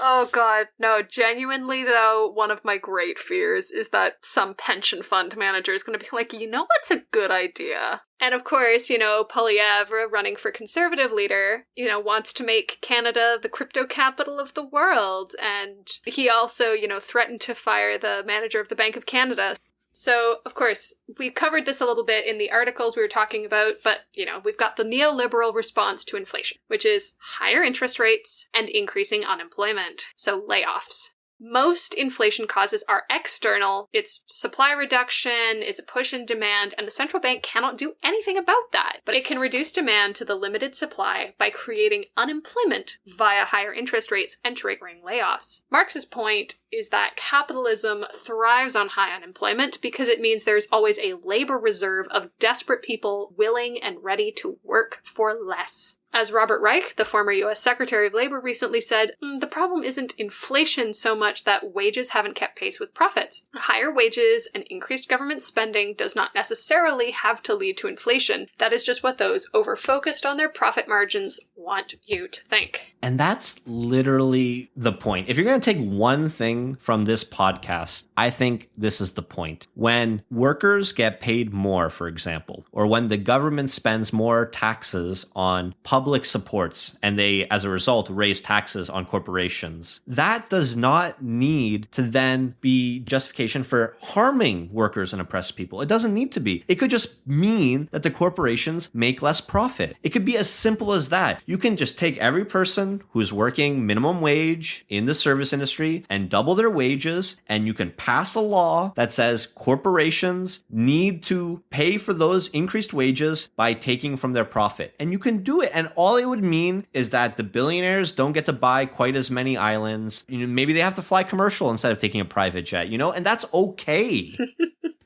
Oh god, no, genuinely though, one of my great fears is that some pension fund manager is going to be like, you know what's a good idea? And of course, Poilievre, running for conservative leader, wants to make Canada the crypto capital of the world. And he also, threatened to fire the manager of the Bank of Canada. So, of course, we covered this a little bit in the articles we were talking about, but, we've got the neoliberal response to inflation, which is higher interest rates and increasing unemployment. So, layoffs. Most inflation causes are external. It's supply reduction, it's a push in demand, and the central bank cannot do anything about that. But it can reduce demand to the limited supply by creating unemployment via higher interest rates and triggering layoffs. Marx's point is that capitalism thrives on high unemployment because it means there's always a labor reserve of desperate people willing and ready to work for less. As Robert Reich, the former US Secretary of Labor, recently said, the problem isn't inflation so much that wages haven't kept pace with profits. Higher wages and increased government spending does not necessarily have to lead to inflation. That is just what those over-focused on their profit margins want you to think. And that's literally the point. If you're going to take one thing from this podcast, I think this is the point. When workers get paid more, for example, or when the government spends more taxes on public supports and they, as a result, raise taxes on corporations, that does not need to then be justification for harming workers and oppressed people. It doesn't need to be. It could just mean that the corporations make less profit. It could be as simple as that. You can just take every person who's working minimum wage in the service industry and double their wages, and you can pass a law that says corporations need to pay for those increased wages by taking from their profit. And you can do it. And all it would mean is that the billionaires don't get to buy quite as many islands. Maybe they have to fly commercial instead of taking a private jet, and that's okay.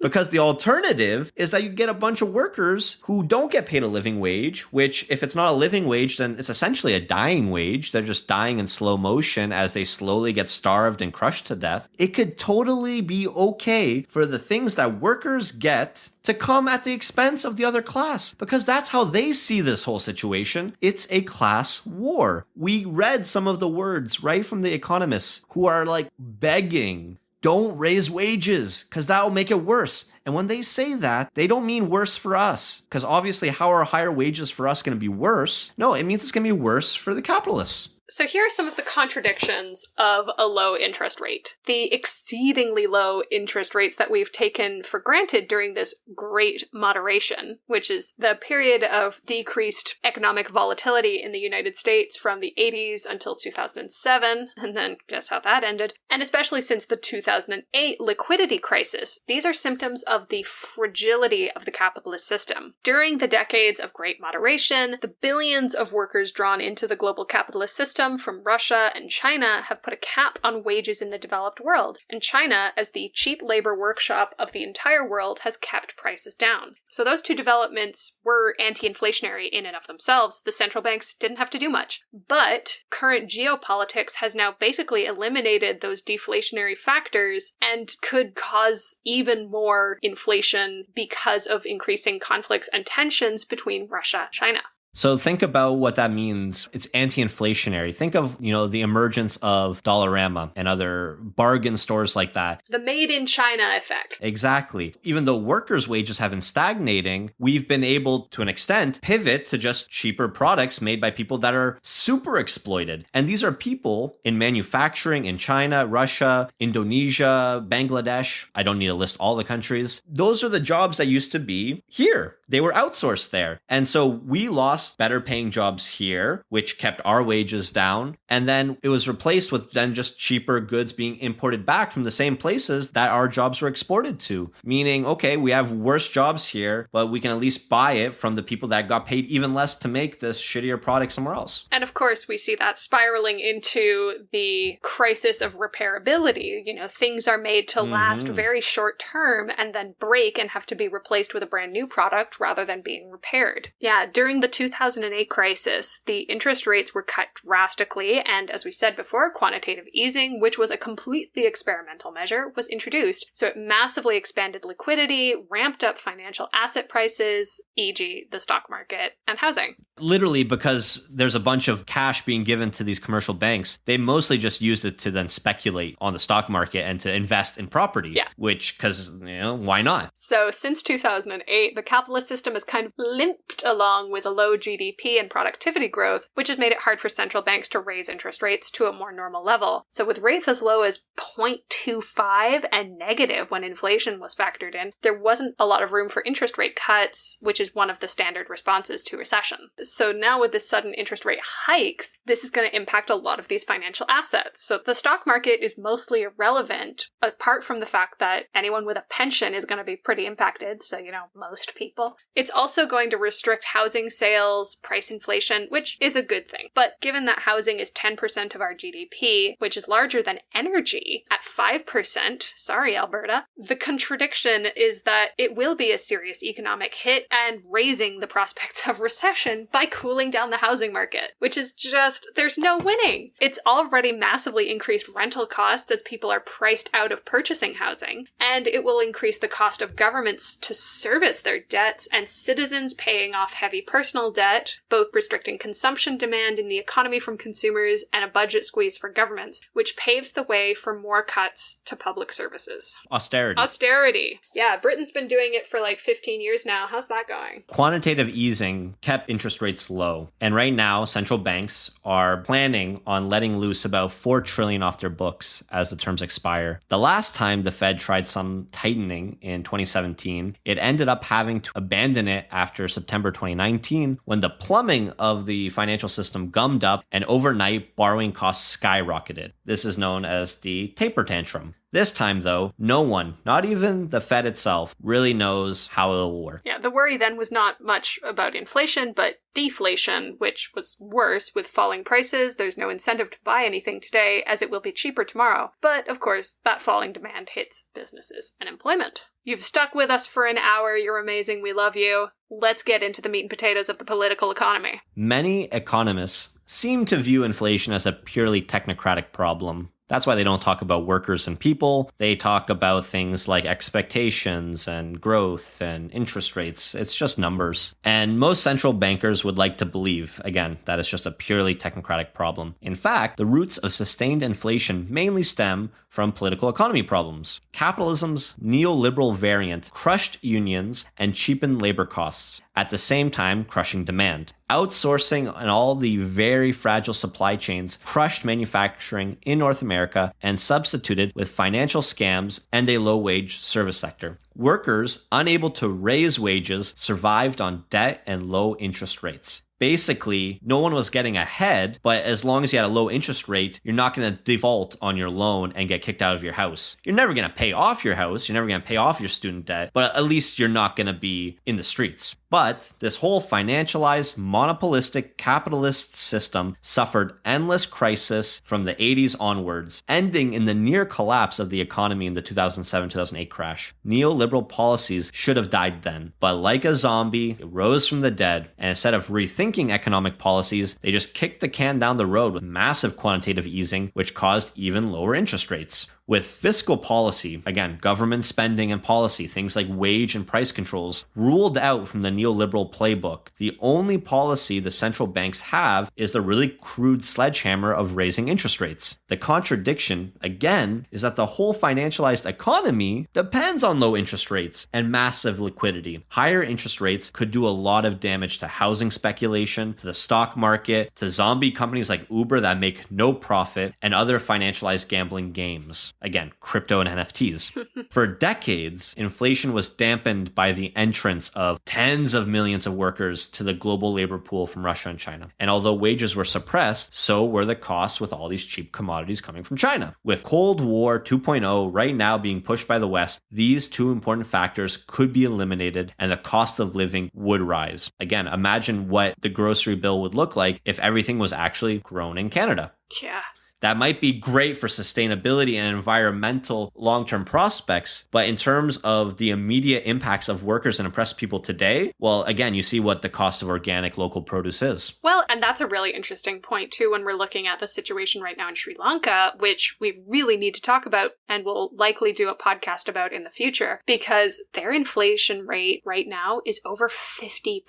Because the alternative is that you get a bunch of workers who don't get paid a living wage, which if it's not a living wage, then it's essentially a dying wage. They're just dying in slow motion as they slowly get starved and crushed to death. It could totally be okay for the things that workers get to come at the expense of the other class, because that's how they see this whole situation. It's a class war. We read some of the words right from the economists who are like begging, don't raise wages because that'll make it worse. And when they say that, they don't mean worse for us, because obviously how are higher wages for us going to be worse? No, it means it's going to be worse for the capitalists. So here are some of the contradictions of a low interest rate. The exceedingly low interest rates that we've taken for granted during this great moderation, which is the period of decreased economic volatility in the United States from the 80s until 2007, and then guess how that ended. And especially since the 2008 liquidity crisis, these are symptoms of the fragility of the capitalist system. During the decades of great moderation, the billions of workers drawn into the global capitalist system from Russia and China have put a cap on wages in the developed world, and China, as the cheap labor workshop of the entire world, has kept prices down. So those two developments were anti-inflationary in and of themselves. The central banks didn't have to do much. But current geopolitics has now basically eliminated those deflationary factors and could cause even more inflation because of increasing conflicts and tensions between Russia and China. So think about what that means. It's anti-inflationary. Think of, the emergence of Dollarama and other bargain stores like that. The made in China effect. Exactly. Even though workers' wages have been stagnating, we've been able, to an extent, pivot to just cheaper products made by people that are super exploited. And these are people in manufacturing in China, Russia, Indonesia, Bangladesh. I don't need to list all the countries. Those are the jobs that used to be here. They were outsourced there. And so we lost better paying jobs here, which kept our wages down. And then it was replaced with then just cheaper goods being imported back from the same places that our jobs were exported to. Meaning, okay, we have worse jobs here, but we can at least buy it from the people that got paid even less to make this shittier product somewhere else. And of course, we see that spiraling into the crisis of repairability. Things are made to last very short term and then break and have to be replaced with a brand new product rather than being repaired. Yeah, during the 2008 crisis, the interest rates were cut drastically, and as we said before, quantitative easing, which was a completely experimental measure, was introduced. So it massively expanded liquidity, ramped up financial asset prices, e.g. the stock market and housing. Literally, because there's a bunch of cash being given to these commercial banks, they mostly just used it to then speculate on the stock market and to invest in property. Yeah. Which, because, why not? So since 2008, the capitalist system has kind of limped along with a low GDP and productivity growth, which has made it hard for central banks to raise interest rates to a more normal level. So with rates as low as 0.25 and negative when inflation was factored in, there wasn't a lot of room for interest rate cuts, which is one of the standard responses to recession. So now with this sudden interest rate hikes, this is going to impact a lot of these financial assets. So the stock market is mostly irrelevant, apart from the fact that anyone with a pension is going to be pretty impacted. So, most people. It's also going to restrict housing sales, price inflation, which is a good thing. But given that housing is 10% of our GDP, which is larger than energy at 5%, sorry, Alberta, the contradiction is that it will be a serious economic hit and raising the prospects of recession by cooling down the housing market, which is just, there's no winning. It's already massively increased rental costs as people are priced out of purchasing housing, and it will increase the cost of governments to service their debts and citizens paying off heavy personal debt, both restricting consumption demand in the economy from consumers and a budget squeeze for governments, which paves the way for more cuts to public services. Austerity. Yeah, Britain's been doing it for like 15 years now. How's that going? Quantitative easing kept interest rates low. And right now, central banks are planning on letting loose about $4 trillion off their books as the terms expire. The last time the Fed tried some tightening in 2017, it ended up having to abandon it after September 2019 when the plumbing of the financial system gummed up and overnight borrowing costs skyrocketed. This is known as the taper tantrum. This time, though, no one, not even the Fed itself, really knows how it'll work. Yeah, the worry then was not much about inflation, but deflation, which was worse with falling prices. There's no incentive to buy anything today, as it will be cheaper tomorrow. But, of course, that falling demand hits businesses and employment. You've stuck with us for an hour. You're amazing. We love you. Let's get into the meat and potatoes of the political economy. Many economists seem to view inflation as a purely technocratic problem. That's why they don't talk about workers and people. They talk about things like expectations and growth and interest rates. It's just numbers. And most central bankers would like to believe, again, that it's just a purely technocratic problem. In fact, the roots of sustained inflation mainly stem from political economy problems. Capitalism's neoliberal variant crushed unions and cheapened labor costs, at the same time crushing demand. Outsourcing and all the very fragile supply chains crushed manufacturing in North America and substituted with financial scams and a low-wage service sector. Workers, unable to raise wages, survived on debt and low interest rates. Basically, no one was getting ahead, but as long as you had a low interest rate, you're not going to default on your loan and get kicked out of your house. You're never going to pay off your house. You're never going to pay off your student debt, but at least you're not going to be in the streets. But this whole financialized, monopolistic, capitalist system suffered endless crisis from the 80s onwards, ending in the near collapse of the economy in the 2007-2008 crash. Neoliberal policies should have died then, but like a zombie, it rose from the dead, and instead of rethinking economic policies, they just kicked the can down the road with massive quantitative easing, which caused even lower interest rates. With fiscal policy, again, government spending and policy, things like wage and price controls, ruled out from the neoliberal playbook, the only policy the central banks have is the really crude sledgehammer of raising interest rates. The contradiction, again, is that the whole financialized economy depends on low interest rates and massive liquidity. Higher interest rates could do a lot of damage to housing speculation, to the stock market, to zombie companies like Uber that make no profit, and other financialized gambling games. Again, crypto and NFTs. For decades, inflation was dampened by the entrance of tens of millions of workers to the global labor pool from Russia and China. And although wages were suppressed, so were the costs with all these cheap commodities coming from China. With Cold War 2.0 right now being pushed by the West, these two important factors could be eliminated and the cost of living would rise. Again, imagine what the grocery bill would look like if everything was actually grown in Canada. Yeah. That might be great for sustainability and environmental long-term prospects, but in terms of the immediate impacts of workers and oppressed people today, well, again, you see what the cost of organic local produce is. Well, and that's a really interesting point, too, when we're looking at the situation right now in Sri Lanka, which we really need to talk about and will likely do a podcast about in the future, because their inflation rate right now is over 50%.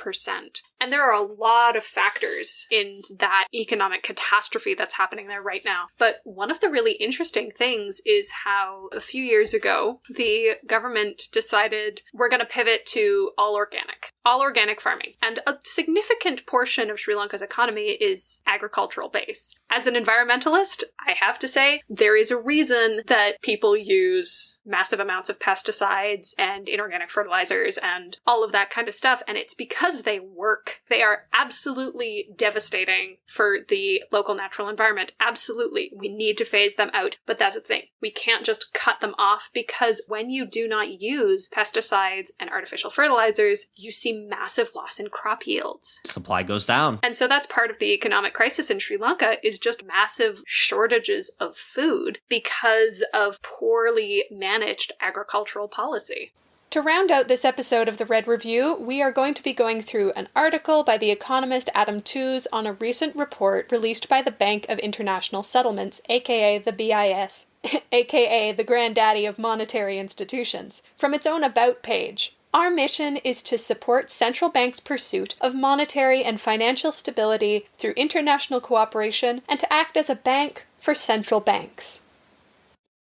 And there are a lot of factors in that economic catastrophe that's happening there right now. But one of the really interesting things is how a few years ago, the government decided we're going to pivot to all organic farming. And a significant portion of Sri Lanka's economy is agricultural based. As an environmentalist, I have to say, there is a reason that people use massive amounts of pesticides and inorganic fertilizers and all of that kind of stuff. And it's because they work. They are absolutely devastating for the local natural environment. Absolutely. We need to phase them out. But that's the thing. We can't just cut them off, because when you do not use pesticides and artificial fertilizers, you see massive loss in crop yields. Supply goes down. And so that's part of the economic crisis in Sri Lanka, is just massive shortages of food because of poorly managed agricultural policy. To round out this episode of the Red Review, we are going to be going through an article by the economist Adam Tooze on a recent report released by the Bank of International Settlements, aka the BIS, aka the granddaddy of monetary institutions, from its own About page. Our mission is to support central banks' pursuit of monetary and financial stability through international cooperation and to act as a bank for central banks.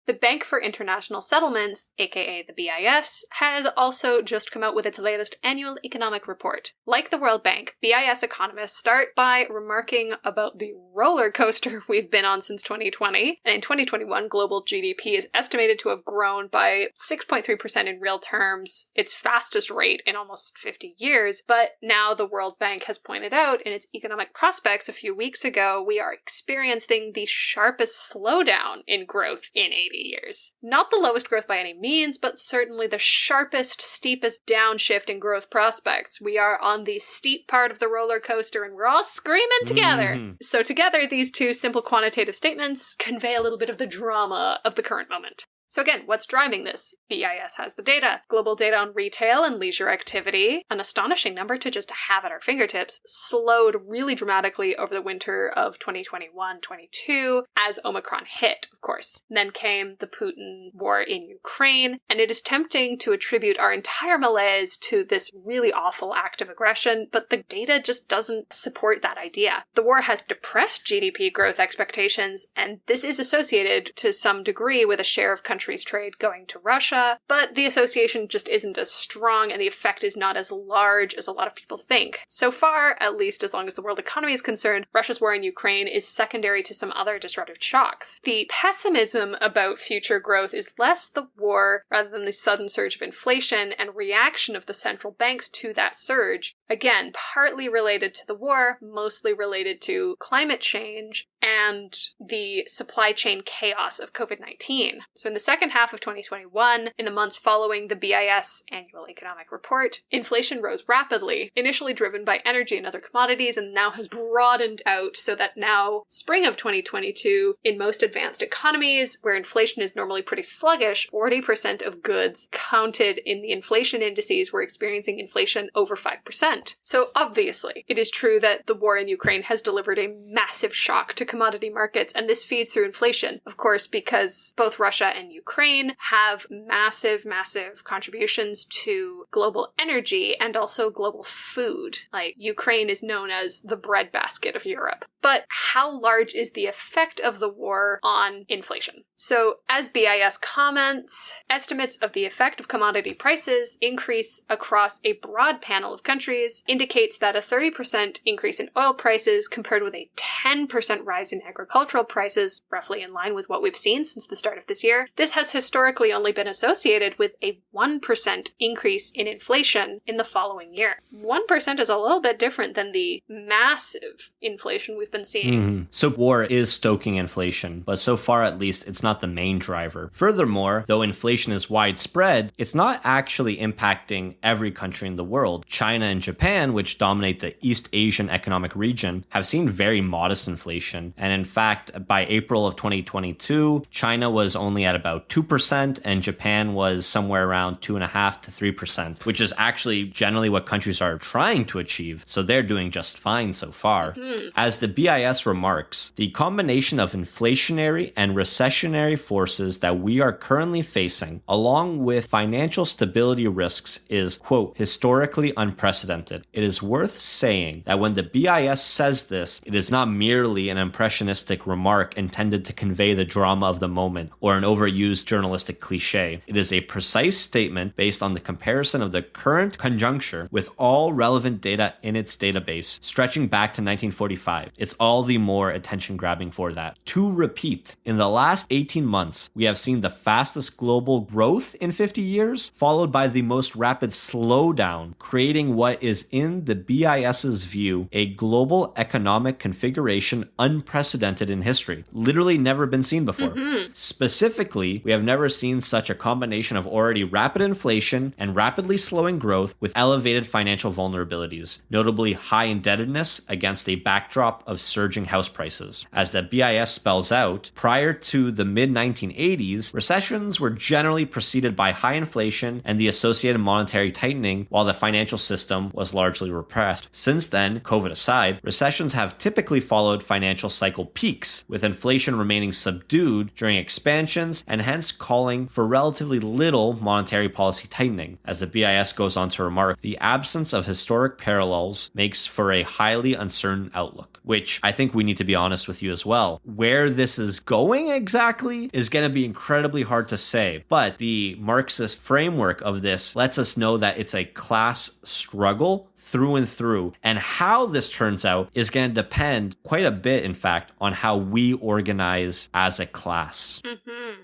The Bank for International Settlements, aka the BIS, has also just come out with its latest annual economic report. Like the World Bank, BIS economists start by remarking about the roller coaster we've been on since 2020. And in 2021, global GDP is estimated to have grown by 6.3% in real terms, its fastest rate in almost 50 years. But now the World Bank has pointed out in its economic prospects a few weeks ago, we are experiencing the sharpest slowdown in growth in 80 years. Not the lowest growth by any means, but certainly the sharpest, steepest downshift in growth prospects. We are on the steep part of the roller coaster and we're all screaming together. So together, these two simple quantitative statements convey a little bit of the drama of the current moment. So again, what's driving this? BIS has the data. Global data on retail and leisure activity, an astonishing number to just have at our fingertips, slowed really dramatically over the winter of 2021-22 as Omicron hit, of course. And then came the Putin war in Ukraine, and it is tempting to attribute our entire malaise to this really awful act of aggression, but the data just doesn't support that idea. The war has depressed GDP growth expectations, and this is associated to some degree with a share of countries' trade going to Russia, but the association just isn't as strong and the effect is not as large as a lot of people think. So far, at least as long as the world economy is concerned, Russia's war in Ukraine is secondary to some other disruptive shocks. The pessimism about future growth is less the war rather than the sudden surge of inflation and reaction of the central banks to that surge. Again, partly related to the war, mostly related to climate change and the supply chain chaos of COVID-19. So in the second half of 2021, in the months following the BIS annual economic report, inflation rose rapidly, initially driven by energy and other commodities, and now has broadened out so that now, spring of 2022, in most advanced economies, where inflation is normally pretty sluggish, 40% of goods counted in the inflation indices were experiencing inflation over 5%. So obviously, it is true that the war in Ukraine has delivered a massive shock to commodity markets, and this feeds through inflation, of course, because both Russia and Ukraine have massive, massive contributions to global energy and also global food. Like, Ukraine is known as the breadbasket of Europe. But how large is the effect of the war on inflation? So, as BIS comments, estimates of the effect of commodity prices increase across a broad panel of countries indicates that a 30% increase in oil prices compared with a 10% rise in agricultural prices, roughly in line with what we've seen since the start of this year, this has historically only been associated with a 1% increase in inflation in the following year. 1% is a little bit different than the massive inflation we've been seeing. So war is stoking inflation, but so far at least it's not the main driver. Furthermore, though inflation is widespread, it's not actually impacting every country in the world. China and Japan, which dominate the East Asian economic region, have seen very modest inflation. And in fact, by April of 2022, China was only at about 2% and Japan was somewhere around 2.5% to 3%, which is actually generally what countries are trying to achieve. So they're doing just fine so far. As the BIS remarks, the combination of inflationary and recessionary forces that we are currently facing, along with financial stability risks, is, quote, historically unprecedented. It is worth saying that when the BIS says this, it is not merely an impressionistic remark intended to convey the drama of the moment or an overused journalistic cliche. It is a precise statement based on the comparison of the current conjuncture with all relevant data in its database, stretching back to 1945. It's all the more attention-grabbing for that. To repeat, in the last 18 months, we have seen the fastest global growth in 50 years, followed by the most rapid slowdown, creating what is, in the BIS's view, a global economic configuration unprecedented in history. Literally never been seen before. Specifically, we have never seen such a combination of already rapid inflation and rapidly slowing growth with elevated financial vulnerabilities, notably high indebtedness against a backdrop of surging house prices. As the BIS spells out, prior to the mid-1980s, recessions were generally preceded by high inflation and the associated monetary tightening, while the financial system was largely repressed. Since then, COVID aside, recessions have typically followed financial cycle peaks, with inflation remaining subdued during expansions and hence calling for relatively little monetary policy tightening. As the BIS goes on to remark, the absence of historic parallels makes for a highly uncertain outlook, which I think we need to be honest with you as well. Where this is going exactly is going to be incredibly hard to say, but the Marxist framework of this lets us know that it's a class struggle through and through. And how this turns out is going to depend quite a bit, in fact, on how we organize as a class.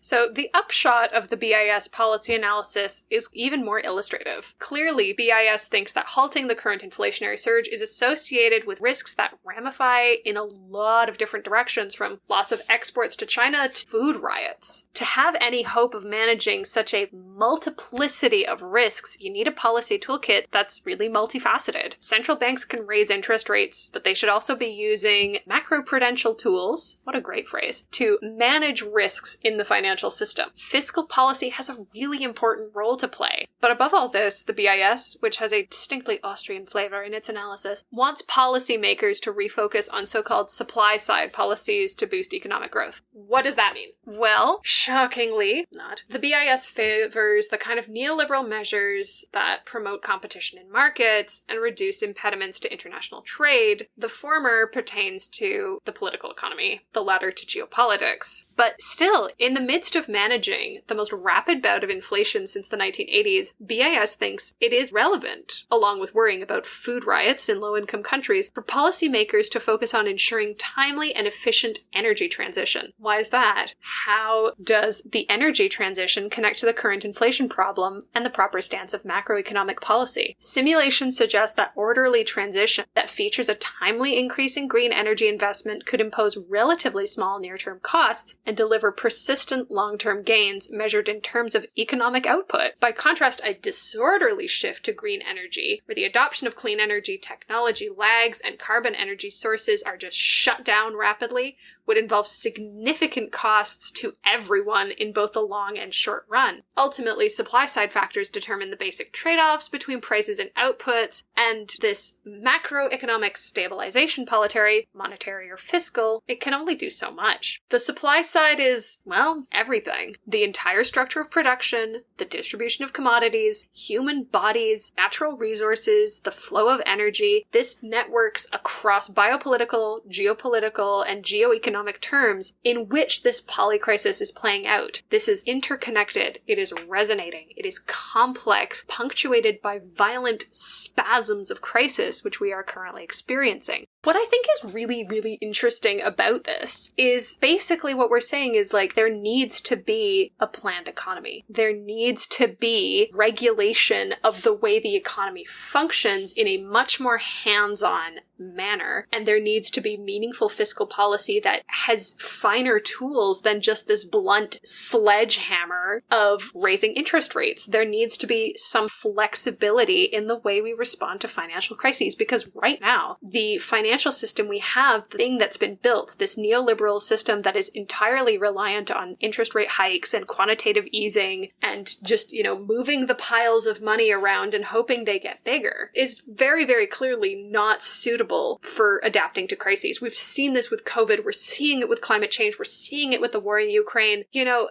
So the upshot of the BIS policy analysis is even more illustrative. Clearly, BIS thinks that halting the current inflationary surge is associated with risks that ramify in a lot of different directions, from loss of exports to China to food riots. To have any hope of managing such a multiplicity of risks, you need a policy toolkit that's really multifaceted. Central banks can raise interest rates, but they should also be using macroprudential tools, what a great phrase, to manage risks in the financial system. Fiscal policy has a really important role to play. But above all this, the BIS, which has a distinctly Austrian flavor in its analysis, wants policymakers to refocus on so-called supply-side policies to boost economic growth. What does that mean? Well, shockingly not. The BIS favors the kind of neoliberal measures that promote competition in markets and reduce impediments to international trade. The former pertains to the political economy, the latter to geopolitics. But still, in the midst of managing the most rapid bout of inflation since the 1980s, BIS thinks it is relevant, along with worrying about food riots in low-income countries, for policymakers to focus on ensuring timely and efficient energy transition. Why is that? How does the energy transition connect to the current inflation problem and the proper stance of macroeconomic policy? Simulations suggest that orderly transition that features a timely increase in green energy investment could impose relatively small near-term costs and deliver persistent long-term gains measured in terms of economic output. By contrast, a disorderly shift to green energy, where the adoption of clean energy technology lags and carbon energy sources are just shut down rapidly, would involve significant costs to everyone in both the long and short run. Ultimately, supply-side factors determine the basic trade-offs between prices and outputs, and this macroeconomic stabilization policy, monetary or fiscal, it can only do so much. The supply side is, well, everything. The entire structure of production, the distribution of commodities, human bodies, natural resources, the flow of energy. This networks across biopolitical, geopolitical, and geoeconomic terms in which this polycrisis is playing out. This is interconnected, it is resonating, it is complex, punctuated by violent spasms of crisis, which we are currently experiencing. What I think is really, really interesting about this is basically what we're saying is like there needs to be a planned economy. There needs to be regulation of the way the economy functions in a much more hands-on manner. And there needs to be meaningful fiscal policy that has finer tools than just this blunt sledgehammer of raising interest rates. There needs to be some flexibility in the way we respond to financial crises, because right now, the financial system we have, the thing that's been built, this neoliberal system that is entirely reliant on interest rate hikes and quantitative easing and just, moving the piles of money around and hoping they get bigger, is very, very clearly not suitable for adapting to crises. We've seen this with COVID. We're seeing it with climate change. We're seeing it with the war in Ukraine.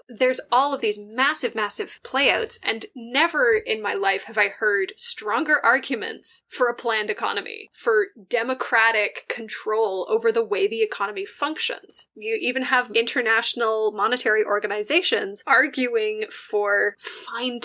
There's all of these massive, massive playouts, and never in my life have I heard stronger arguments for a planned economy, for democratic control over the way the economy functions. You even have international monetary organizations arguing for fine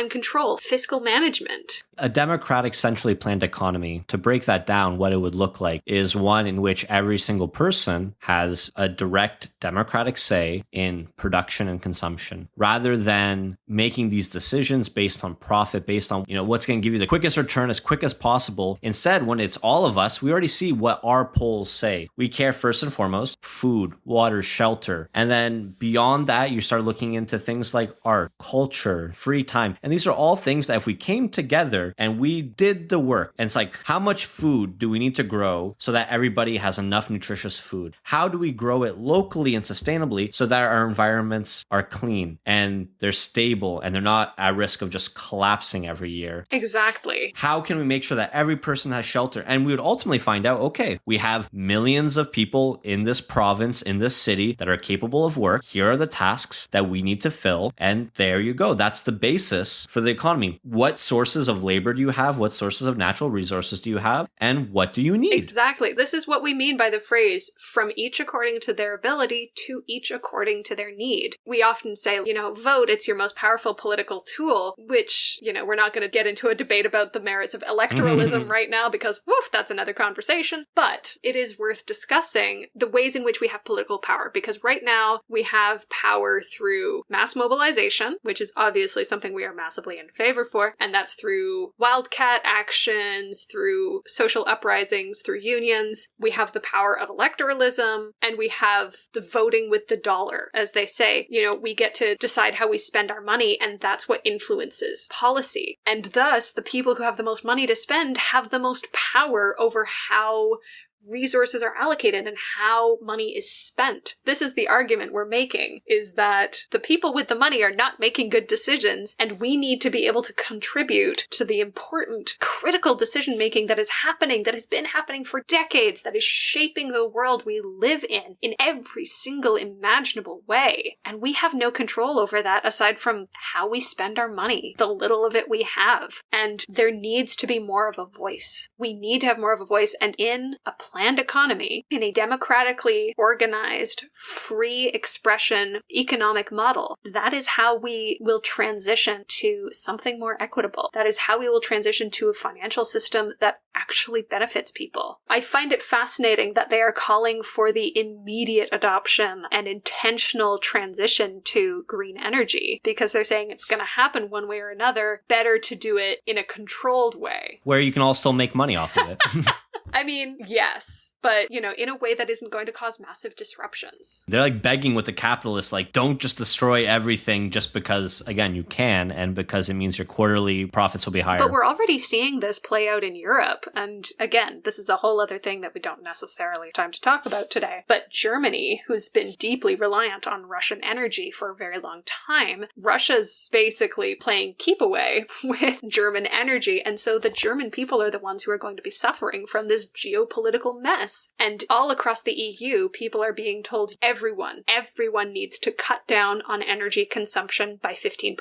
control, fiscal management. A democratic, centrally planned economy, to break that down, what it would look like is one in which every single person has a direct democratic say in production and consumption, rather than making these decisions based on profit, based on, what's going to give you the quickest return as quick as possible. Instead, when it's all of us, we already see what our polls say. We care first and foremost, food, water, shelter. And then beyond that, you start looking into things like art, culture, free time. And these are all things that if we came together and we did the work, and it's like, how much food do we need to grow so that everybody has enough nutritious food? How do we grow it locally and sustainably so that our environments are clean and they're stable and they're not at risk of just collapsing every year? Exactly. How can we make sure that every person has shelter? And we would ultimately find out, okay, we have millions of people in this province, in this city that are capable of work. Here are the tasks that we need to fill. And there you go. That's the basis for the economy. What sources of labor do you have? What sources of natural resources do you have? And what do you need? Exactly. This is what we mean by the phrase, from each according to their ability to each according to their need. We often say, vote, it's your most powerful political tool, which, we're not going to get into a debate about the merits bits of electoralism right now because, woof, that's another conversation. But it is worth discussing the ways in which we have political power, because right now we have power through mass mobilization, which is obviously something we are massively in favor for, and that's through wildcat actions, through social uprisings, through unions. We have the power of electoralism, and we have the voting with the dollar. As they say, we get to decide how we spend our money, and that's what influences policy. And thus, the people who have the most money to spend have the most power over how resources are allocated and how money is spent. This is the argument we're making, is that the people with the money are not making good decisions, and we need to be able to contribute to the important, critical decision making that is happening, that has been happening for decades, that is shaping the world we live in every single imaginable way. And we have no control over that aside from how we spend our money, the little of it we have. And there needs to be more of a voice. We need to have more of a voice, and in a planned economy, in a democratically organized, free expression economic model, that is how we will transition to something more equitable. That is how we will transition to a financial system that actually benefits people. I find it fascinating that they are calling for the immediate adoption and intentional transition to green energy, because they're saying it's going to happen one way or another. Better to do it in a controlled way, where you can all still make money off of it. I mean, yes. But, in a way that isn't going to cause massive disruptions. They're like begging with the capitalists, like, don't just destroy everything just because, again, you can, and because it means your quarterly profits will be higher. But we're already seeing this play out in Europe. And again, this is a whole other thing that we don't necessarily have time to talk about today. But Germany, who's been deeply reliant on Russian energy for a very long time, Russia's basically playing keep away with German energy. And so the German people are the ones who are going to be suffering from this geopolitical mess. And all across the EU, people are being told everyone needs to cut down on energy consumption by 15%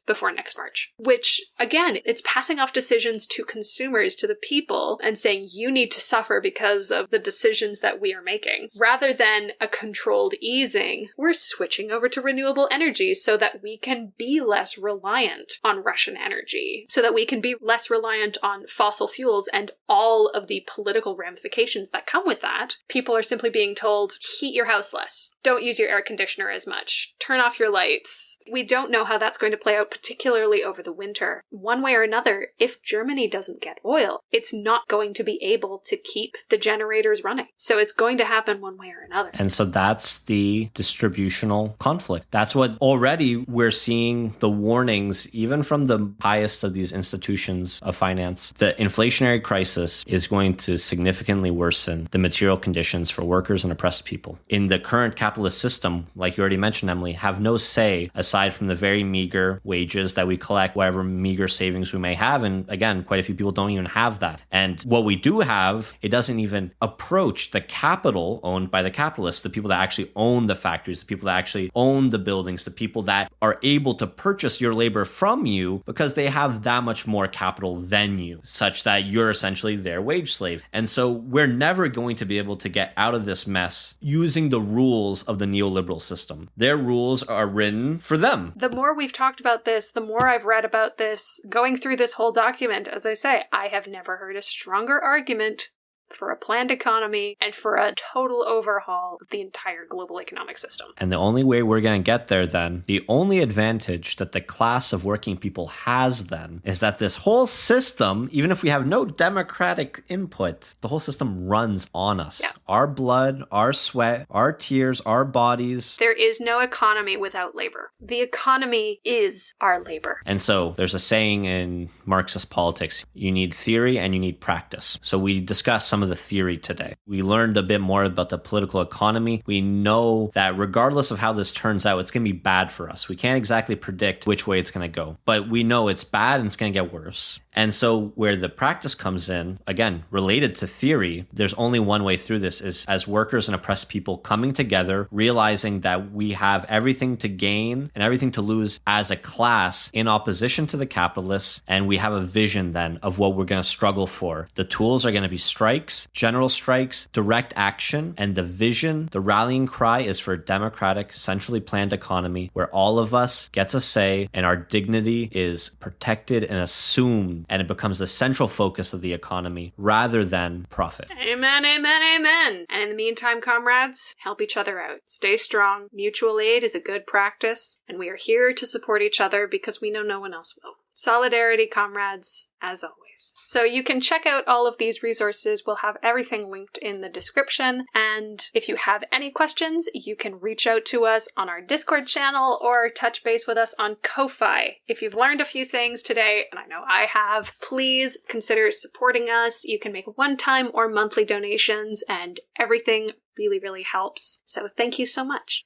before next March. Which, again, it's passing off decisions to consumers, to the people, and saying you need to suffer because of the decisions that we are making. Rather than a controlled easing, we're switching over to renewable energy so that we can be less reliant on Russian energy, so that we can be less reliant on fossil fuels and all of the political ramifications that come with that. People are simply being told, heat your house less. Don't use your air conditioner as much. Turn off your lights. We don't know how that's going to play out, particularly over the winter. One way or another, if Germany doesn't get oil, it's not going to be able to keep the generators running. So it's going to happen one way or another. And so that's the distributional conflict. That's what already we're seeing the warnings, even from the highest of these institutions of finance. The inflationary crisis is going to significantly worsen the material conditions for workers and oppressed people. In the current capitalist system, like you already mentioned, Emily, have no say aside from the very meager wages that we collect, whatever meager savings we may have. And again, quite a few people don't even have that. And what we do have, it doesn't even approach the capital owned by the capitalists, the people that actually own the factories, the people that actually own the buildings, the people that are able to purchase your labor from you because they have that much more capital than you, such that you're essentially their wage slave. And so we're never going to be able to get out of this mess using the rules of the neoliberal system. Their rules are written for them. The more we've talked about this, the more I've read about this, going through this whole document, as I say, I have never heard a stronger argument for a planned economy and for a total overhaul of the entire global economic system. And the only way we're going to get there then, the only advantage that the class of working people has then, is that this whole system, even if we have no democratic input, the whole system runs on us. Yeah. Our blood, our sweat, our tears, our bodies. There is no economy without labor. The economy is our labor. And so there's a saying in Marxist politics, you need theory and you need practice. So we discussed some of the theory today. We learned a bit more about the political economy. We know that regardless of how this turns out, it's going to be bad for us. We can't exactly predict which way it's going to go, but we know it's bad and it's going to get worse. And so where the practice comes in, again, related to theory, there's only one way through this, is as workers and oppressed people coming together, realizing that we have everything to gain and everything to lose as a class in opposition to the capitalists. And we have a vision then of what we're going to struggle for. The tools are going to be strikes, general strikes, direct action. And the vision, the rallying cry is for a democratic, centrally planned economy where all of us gets a say and our dignity is protected and assumed good, and it becomes the central focus of the economy rather than profit. Amen, amen, amen. And in the meantime, comrades, help each other out. Stay strong. Mutual aid is a good practice, and we are here to support each other because we know no one else will. Solidarity, comrades, as always. So you can check out all of these resources. We'll have everything linked in the description. And if you have any questions, you can reach out to us on our Discord channel or touch base with us on Ko-Fi. If you've learned a few things today, and I know I have, please consider supporting us. You can make one-time or monthly donations, and everything really, really helps. So thank you so much.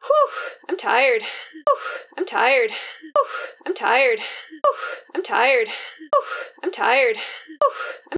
Whew, I'm tired. Whew, I'm tired. Whew, I'm tired. Whew, I'm tired. Whew, I'm tired. Whew, I'm